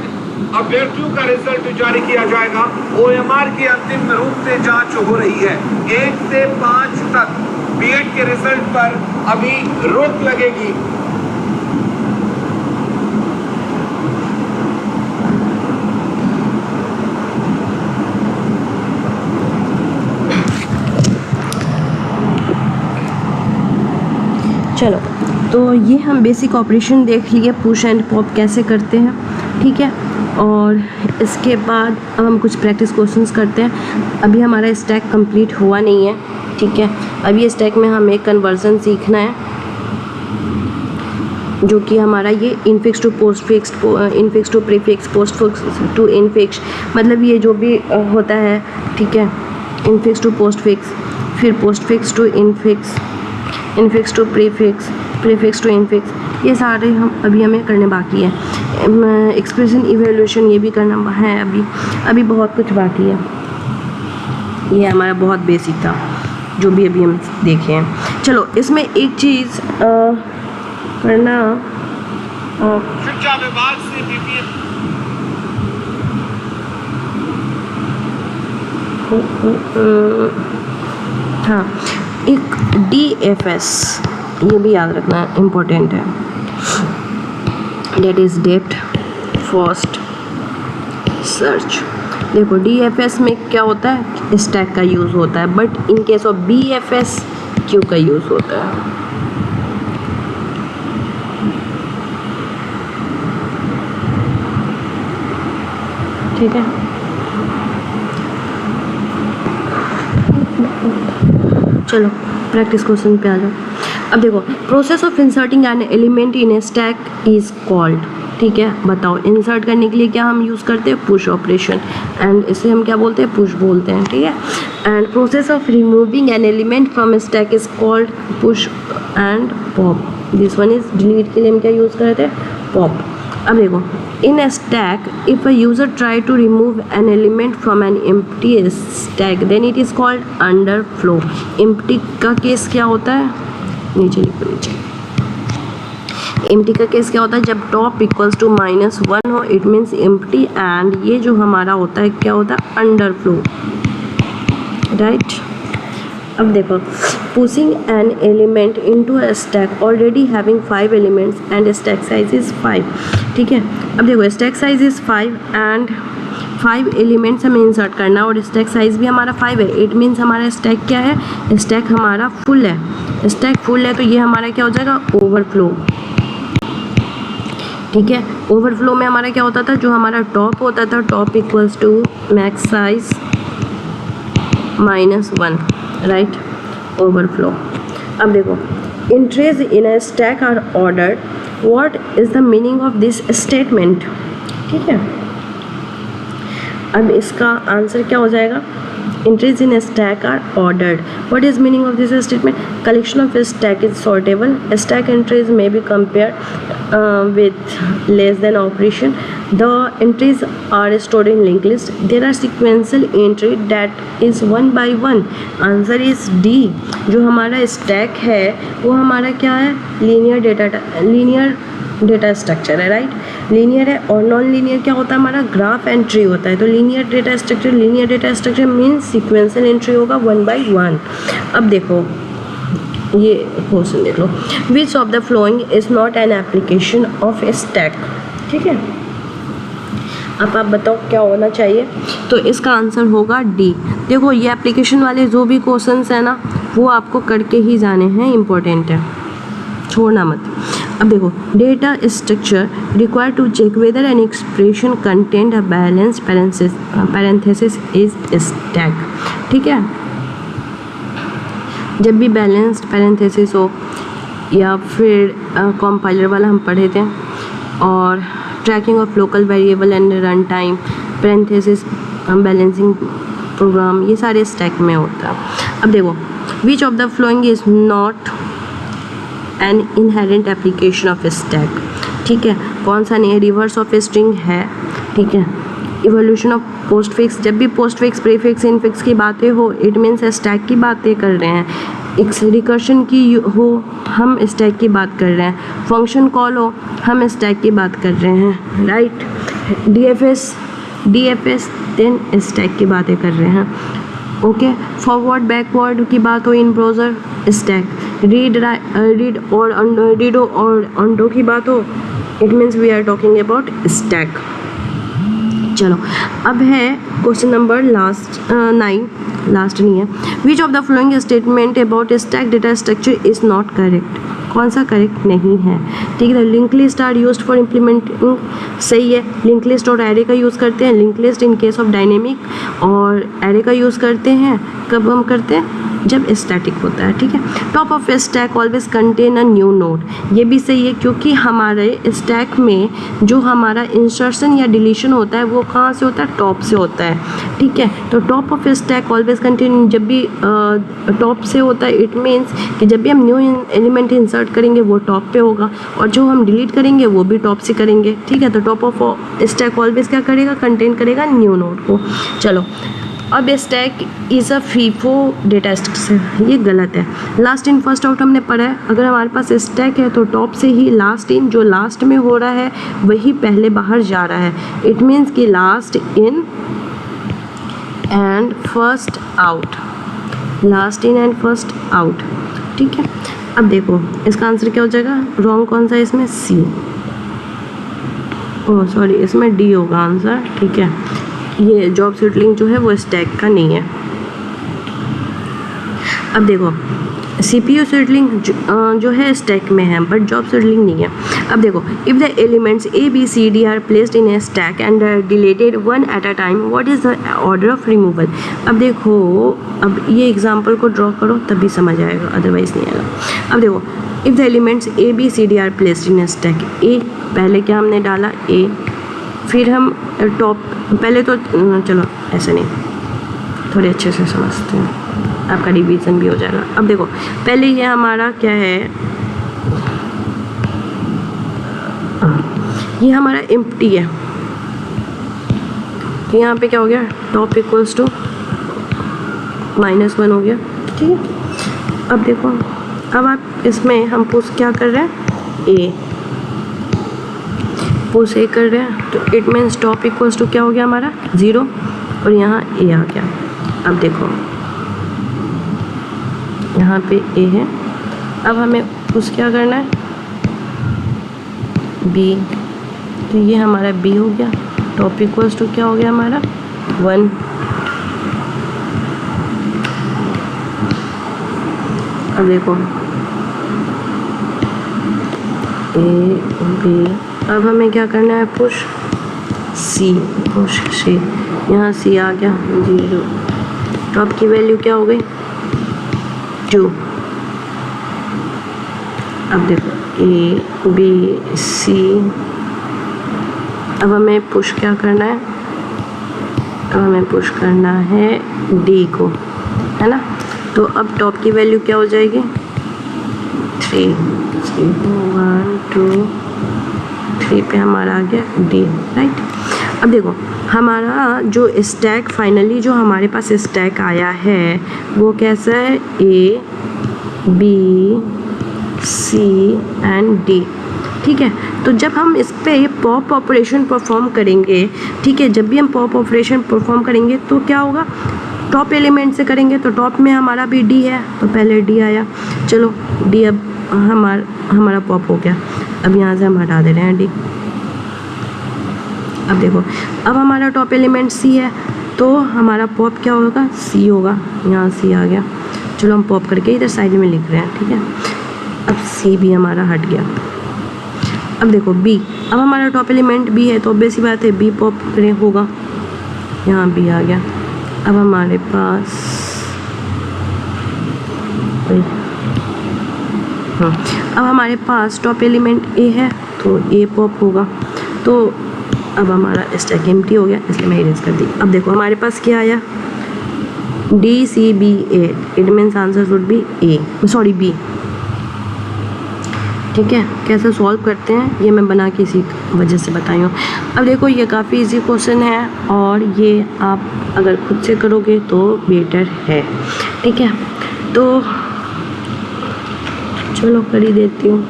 अभ्यर्थियों का रिजल्ट जारी किया जाएगा। ओएमआर की अंतिम रूप से जांच हो रही है। 1 से 5 तक बीएड के रिजल्ट पर अभी रोक लगेगी। चलो, तो ये हम बेसिक ऑपरेशन देख लिए, पुश एंड पॉप कैसे करते हैं, ठीक है। और इसके बाद अब हम कुछ प्रैक्टिस क्वेश्चंस करते हैं। अभी हमारा स्टैक कंप्लीट हुआ नहीं है, ठीक है। अभी स्टैक में हमें कन्वर्जन सीखना है, जो कि हमारा ये infix to postfix, infix to prefix, postfix to infix, मतलब ये जो भी होता है, ठीक है। इनफिक्स टू पोस्ट फिक्स, फिर postfix to infix, infix to prefix, prefix to infix, ये सारे अभी हमें करने बाकी है। एक्सप्रेशन इवैल्यूएशन ये भी करना है, अभी बहुत कुछ बाकी है। ये हमारा बहुत बेसिक था जो भी अभी हम देखे हैं। चलो, इसमें एक चीज़ करना, शिक्षा विभाग से बीपीएम हाँ, एक DFS ये भी याद रखना इम्पोर्टेंट है, that is depth first search. देखो, DFS में क्या होता है, स्टैक का यूज़ होता है, but in case of BFS Q का यूज़ होता है। ठीक है, चलो प्रैक्टिस क्वेश्चन पे आ जाओ। अब देखो, process of inserting an element in a stack is called, ठीक है। बताओ, इंसर्ट करने के लिए क्या हम यूज़ करते हैं, पुश ऑपरेशन, एंड इसे हम क्या बोलते हैं, पुश बोलते हैं, ठीक है। And process of removing an element from A stack is called push and pop. This one is delete के लिए हम क्या यूज़ करते हैं, पॉप। अब देखो, in a stack if a user try to remove an element from an empty stack then it is called underflow। empty का case क्या होता है, नीचे लिखो, नीचे empty का केस क्या होता है, जब टॉप इक्वल्स टू -1 हो इट मीन्स empty, एंड ये जो हमारा होता है क्या होता है, अंडरफ्लो, राइट। अब देखो, pushing an element into a stack already having 5 elements and stack size is 5, ठीक है। अब देखो, stack size is 5 and 5 elements हमें इंसर्ट करना है और स्टैक साइज भी हमारा 5 है। इट मीन्स हमारा स्टैक क्या है, स्टैक हमारा फुल है। स्टैक फुल है तो ये हमारा क्या हो जाएगा, ओवरफ्लो, ठीक है। ओवरफ्लो में हमारा क्या होता था, जो हमारा टॉप होता था, top equals to max size -1, right, overflow. अब देखो, entries in a stack are ordered, what is the meaning of this statement, ठीक है। अब इसका आंसर क्या हो जाएगा, entries in a stack are ordered, what is meaning of this statement, collection of stack is sortable, stack entries may be compared with less than operation, the entries are stored in linked list, there are sequential entry that is 1 by 1, answer is D। जो हमारा stack है वो हमारा क्या है, linear data structure है, right. Linear है, और नॉन लीनियर क्या होता है, हमारा ग्राफ एंट्री होता है। तो linear data structure means sequential entry होगा 1 by 1। अब देखो, ये क्वेश्चन देख लो, which of the following is not an application of a stack, ठीक है। अब आप बताओ क्या होना चाहिए, तो इसका आंसर होगा D। देखो, ये एप्लीकेशन वाले जो भी क्वेश्चंस हैं ना, वो आपको करके ही जाने हैं, इम्पोर्टेंट है, छोड़ना मत। अब देखो, data structure require to check whether an expression content a balance parenthesis is stack, ठीक है। जब भी बैलेंस्ड पैरेंथेसिस हो, या फिर कंपाइलर वाला हम पढ़े थे, और tracking of local variable and run time, parenthesis, balancing program, ये सारे स्टैक में होता है। अब देखो, which of the following is not an inherent application of stack, ठीक है। कौन सा नहीं है, रिवर्स ऑफ स्ट्रिंग है, ठीक है। इवोल्यूशन ऑफ पोस्ट फिक्स, जब भी पोस्ट फिक्स, प्रीफिक्स, इनफिक्स की बातें हो इट मीन्स स्टैक की बातें कर रहे हैं। रिकर्शन की हो, हम स्टैक की बात कर रहे हैं। फंक्शन कॉल हो, हम स्टैक की बात कर रहे हैं, राइट। DFS देन स्टैक की बातें कर रहे हैं, ओके। फॉरवर्ड बैकवर्ड की बात हो इन ब्राउज़र, स्टैक। रीड और अंडो की बात हो, it means we are talking about stack. चलो, अब है क्वेश्चन नंबर 9, लास्ट नहीं है। Which of the following statement about stack data structure is not correct, कौन सा करेक्ट नहीं है, ठीक है। Link list are used for implementing, सही है। लिंक लिस्ट और एरे का यूज़ करते हैं। Link list in case of dynamic, और एरे का यूज़ करते हैं कब हम करते हैं, जब स्टैटिक होता है, ठीक है। Top of stack always contain a new node, ये भी सही है, क्योंकि हमारे स्टैक में जो हमारा इंसर्शन या डिलीशन होता है वो कहाँ से होता है, टॉप से होता है, ठीक है। तो top of stack always contain, जब भी टॉप से होता है इट मीन्स कि जब भी हम न्यू एलिमेंट इंसर्ट करेंगे वो टॉप पे होगा, और जो हम डिलीट करेंगे वो भी टॉप से करेंगे, ठीक है। तो टॉप ऑफ स्टैक ऑलवेज क्या करेगा, कंटेन करेगा न्यू नोड को। चलो, अब stack is a FIFO data structure, ये गलत है। लास्ट इन फर्स्ट आउट हमने पढ़ा है, अगर हमारे पास स्टैक है तो टॉप से ही लास्ट इन, जो लास्ट में हो रहा है वही पहले बाहर जा रहा है। इट मीन्स कि last in and first out, last in and first out, ठीक है। अब देखो इसका आंसर क्या हो जाएगा, रॉन्ग कौन सा है इसमें, सी, ओह सॉरी इसमें डी होगा आंसर, ठीक है। ये जॉब सीडलिंग जो है वो स्टैक का नहीं है। अब देखो CPU सीडलिंग जो है स्टैक में है, बट जॉब सीडलिंग नहीं है। अब देखो, if the elements A B C D are placed in a stack and deleted one at a time, what is the order of removal. अब देखो, अब ये एग्जांपल को ड्रॉ करो तभी समझ आएगा, अदरवाइज नहीं आएगा। अब देखो, if the elements A B C D are placed in a stack, A पहले क्या हमने डाला, ए, फिर हम टॉप, पहले तो चलो ऐसे नहीं, थोड़े अच्छे से समझते हैं, आपका रिवीजन भी हो जाएगा। अब देखो पहले ये हमारा क्या है, ये हमारा एम्प्टी है, तो यहाँ पे क्या हो गया, टॉप इक्वल्स टू -1 हो गया, ठीक है। अब देखो, अब आप इसमें हम पुश क्या कर रहे हैं, ए पुश ए कर रहे हैं, तो it means top equals to क्या हो गया हमारा 0, और यहाँ ए आ गया। अब देखो यहाँ पे ए है, अब हमें पुश क्या करना है, बी, तो ये हमारा बी हो गया, टॉप इक्वल्स टू क्या हो गया हमारा 1। अब देखो ए बी, अब हमें क्या करना है, पुश सी, पुश सी, यहाँ सी आ गया 0, टॉप की वैल्यू क्या हो गई 2। अब देखो ए बी सी, अब हमें पुश क्या करना है, अब हमें पुश करना है डी को, है ना। तो अब टॉप की वैल्यू क्या हो जाएगी 3, 1 2 3 पे हमारा आ गया डी, राइट। अब देखो हमारा जो स्टैक फाइनली जो हमारे पास स्टैक आया है वो कैसा है, A B C and D, ठीक है। तो जब हम इस पे पॉप ऑपरेशन परफॉर्म करेंगे, ठीक है, जब भी हम पॉप ऑपरेशन परफॉर्म करेंगे तो क्या होगा, टॉप एलिमेंट से करेंगे, तो टॉप में हमारा भी डी है, तो पहले डी आया, चलो डी अब हमारा पॉप हो गया। अब यहाँ से हम हटा दे रहे हैं डी। अब देखो, अब हमारा टॉप एलिमेंट सी है, तो हमारा पॉप क्या होगा, सी होगा, यहाँ सी आ गया। चलो हम पॉप करके इधर साइड में लिख रहे हैं, ठीक है। अब सी भी हमारा हट गया। अब देखो बी, अब हमारा टॉप एलिमेंट बी है, तो ऑब्वियस सी बात है बी पॉप करें होगा, यहाँ बी आ गया। अब हमारे पास अब हमारे पास टॉप एलिमेंट ए है, तो ए पॉप होगा। तो अब हमारा स्टैक एम्प्टी हो गया, इसलिए मैं इरेज कर दी। अब देखो हमारे पास क्या आया, D C B A, it means answer would be A, sorry B, ठीक है। कैसे सॉल्व करते हैं ये मैं बना के इसी वजह से बताई हूँ। अब देखो ये काफ़ी इजी क्वेश्चन है, और ये आप अगर खुद से करोगे तो बेटर है, ठीक है। तो चलो कर ही देती हूँ।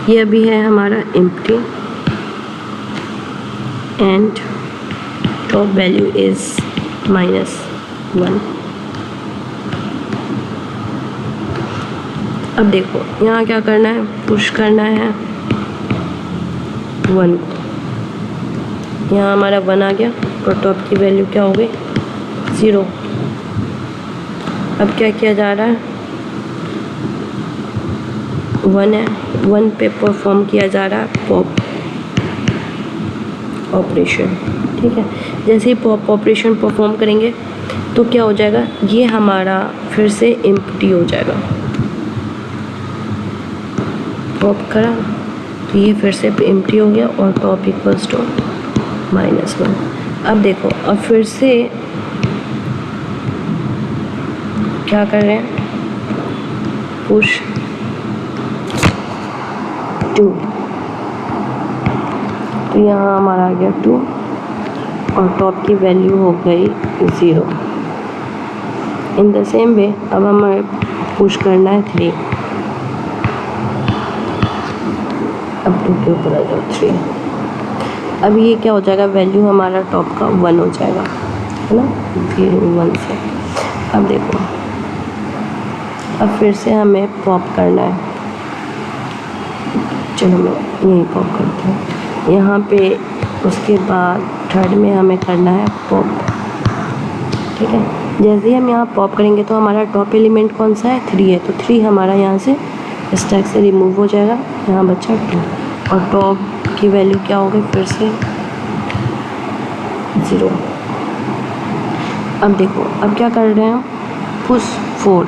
ये अभी है हमारा empty and top value is -1। अब देखो यहाँ क्या करना है, पुश करना है 1, यहाँ हमारा 1 आ गया, और टॉप की वैल्यू क्या हो गई 0। अब क्या किया जा रहा है, 1 है, 1 पे परफॉर्म किया जा रहा है पॉप ऑपरेशन। ठीक है, जैसे ही पॉप ऑपरेशन परफॉर्म करेंगे तो क्या हो जाएगा, ये हमारा फिर से एम्प्टी हो जाएगा। पॉप करा तो ये फिर से एम्प्टी हो गया और टॉप इक्वल्स टू -1। अब देखो, अब फिर से क्या कर रहे हैं, पुश 2, तो यहाँ हमारा आ गया 2 और टॉप की वैल्यू हो गई 0। इन द सेम वे अब हमें पुश करना है 3, अब 2 के ऊपर आ जाओ 3। अब ये क्या हो जाएगा, वैल्यू हमारा टॉप का 1 हो जाएगा, है ना, 1 से। अब देखो, अब फिर से हमें पॉप करना है। चलो मैं यही पॉप करती हूँ यहाँ पे। उसके बाद थर्ड में हमें करना है पॉप। ठीक है, जैसे ही हम यहाँ पॉप करेंगे तो हमारा टॉप एलिमेंट कौन सा है, 3 है, तो 3 हमारा यहाँ से स्टैक से रिमूव हो जाएगा, यहाँ बचा 2 और टॉप की वैल्यू क्या हो गई फिर से 0। अब देखो, अब क्या कर रहे हैं हम, पुश 4।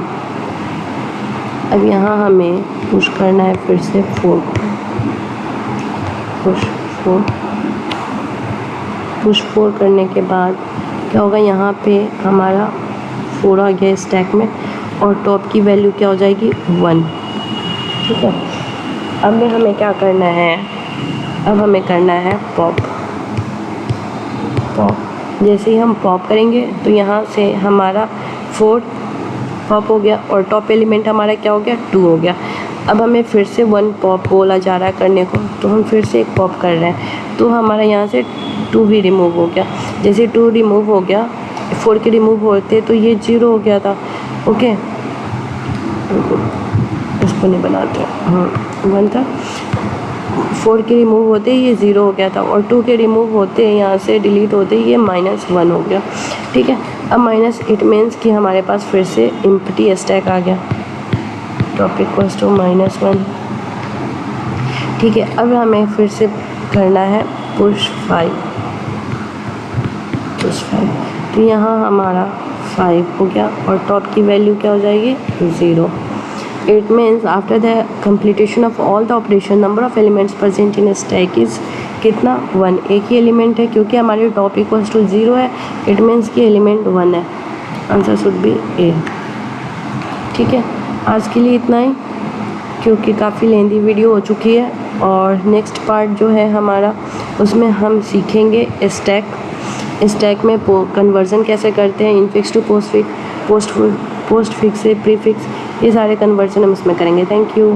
अब यहाँ हमें पुश करना है फिर से 4, पुश 4 करने के बाद क्या होगा, यहाँ पे हमारा 4 आ गया स्टैक में और टॉप की वैल्यू क्या हो जाएगी 1। ठीक है, अब हमें क्या करना है, अब हमें करना है पॉप। जैसे ही हम पॉप करेंगे तो यहाँ से हमारा 4 पॉप हो गया और टॉप एलिमेंट हमारा क्या हो गया, 2 हो गया। अब हमें फिर से 1 पॉप बोला जा रहा है करने को, तो हम फिर से एक पॉप कर रहे हैं, तो हमारा यहाँ से 2 भी रिमूव हो गया। जैसे 2 रिमूव हो गया, 4 के रिमूव होते तो ये 0 हो गया था। ओके, इसको नहीं बनाते, हाँ 1 था, 4 के रिमूव होते ये 0 हो गया था और 2 के रिमूव होते यहाँ से डिलीट होते ये -1 हो गया। ठीक है, अब -8 मीन्स कि हमारे पास फिर से एम्प्टी स्टैक आ गया, टॉप इक्वल्स टू -1। ठीक है, अब हमें फिर से करना है पुश 5, तो यहाँ हमारा 5 हो गया और टॉप की वैल्यू क्या हो जाएगी 0। It means after the completion of all the operation number of elements present in stack is कितना 1। एक ही एलिमेंट है क्योंकि हमारे टॉप इक्वल्स टू 0 है, इट मीन्स कि एलिमेंट 1 है, आंसर शुड बी ए। ठीक है, आज के लिए इतना ही क्योंकि काफ़ी लेंदी वीडियो हो चुकी है और नेक्स्ट पार्ट जो है हमारा उसमें हम सीखेंगे स्टैक में कन्वर्जन कैसे करते हैं, इनफिक्स टू पोस्टफिक्स से प्रीफिक्स, ये सारे कन्वर्जन हम इसमें करेंगे। Thank you.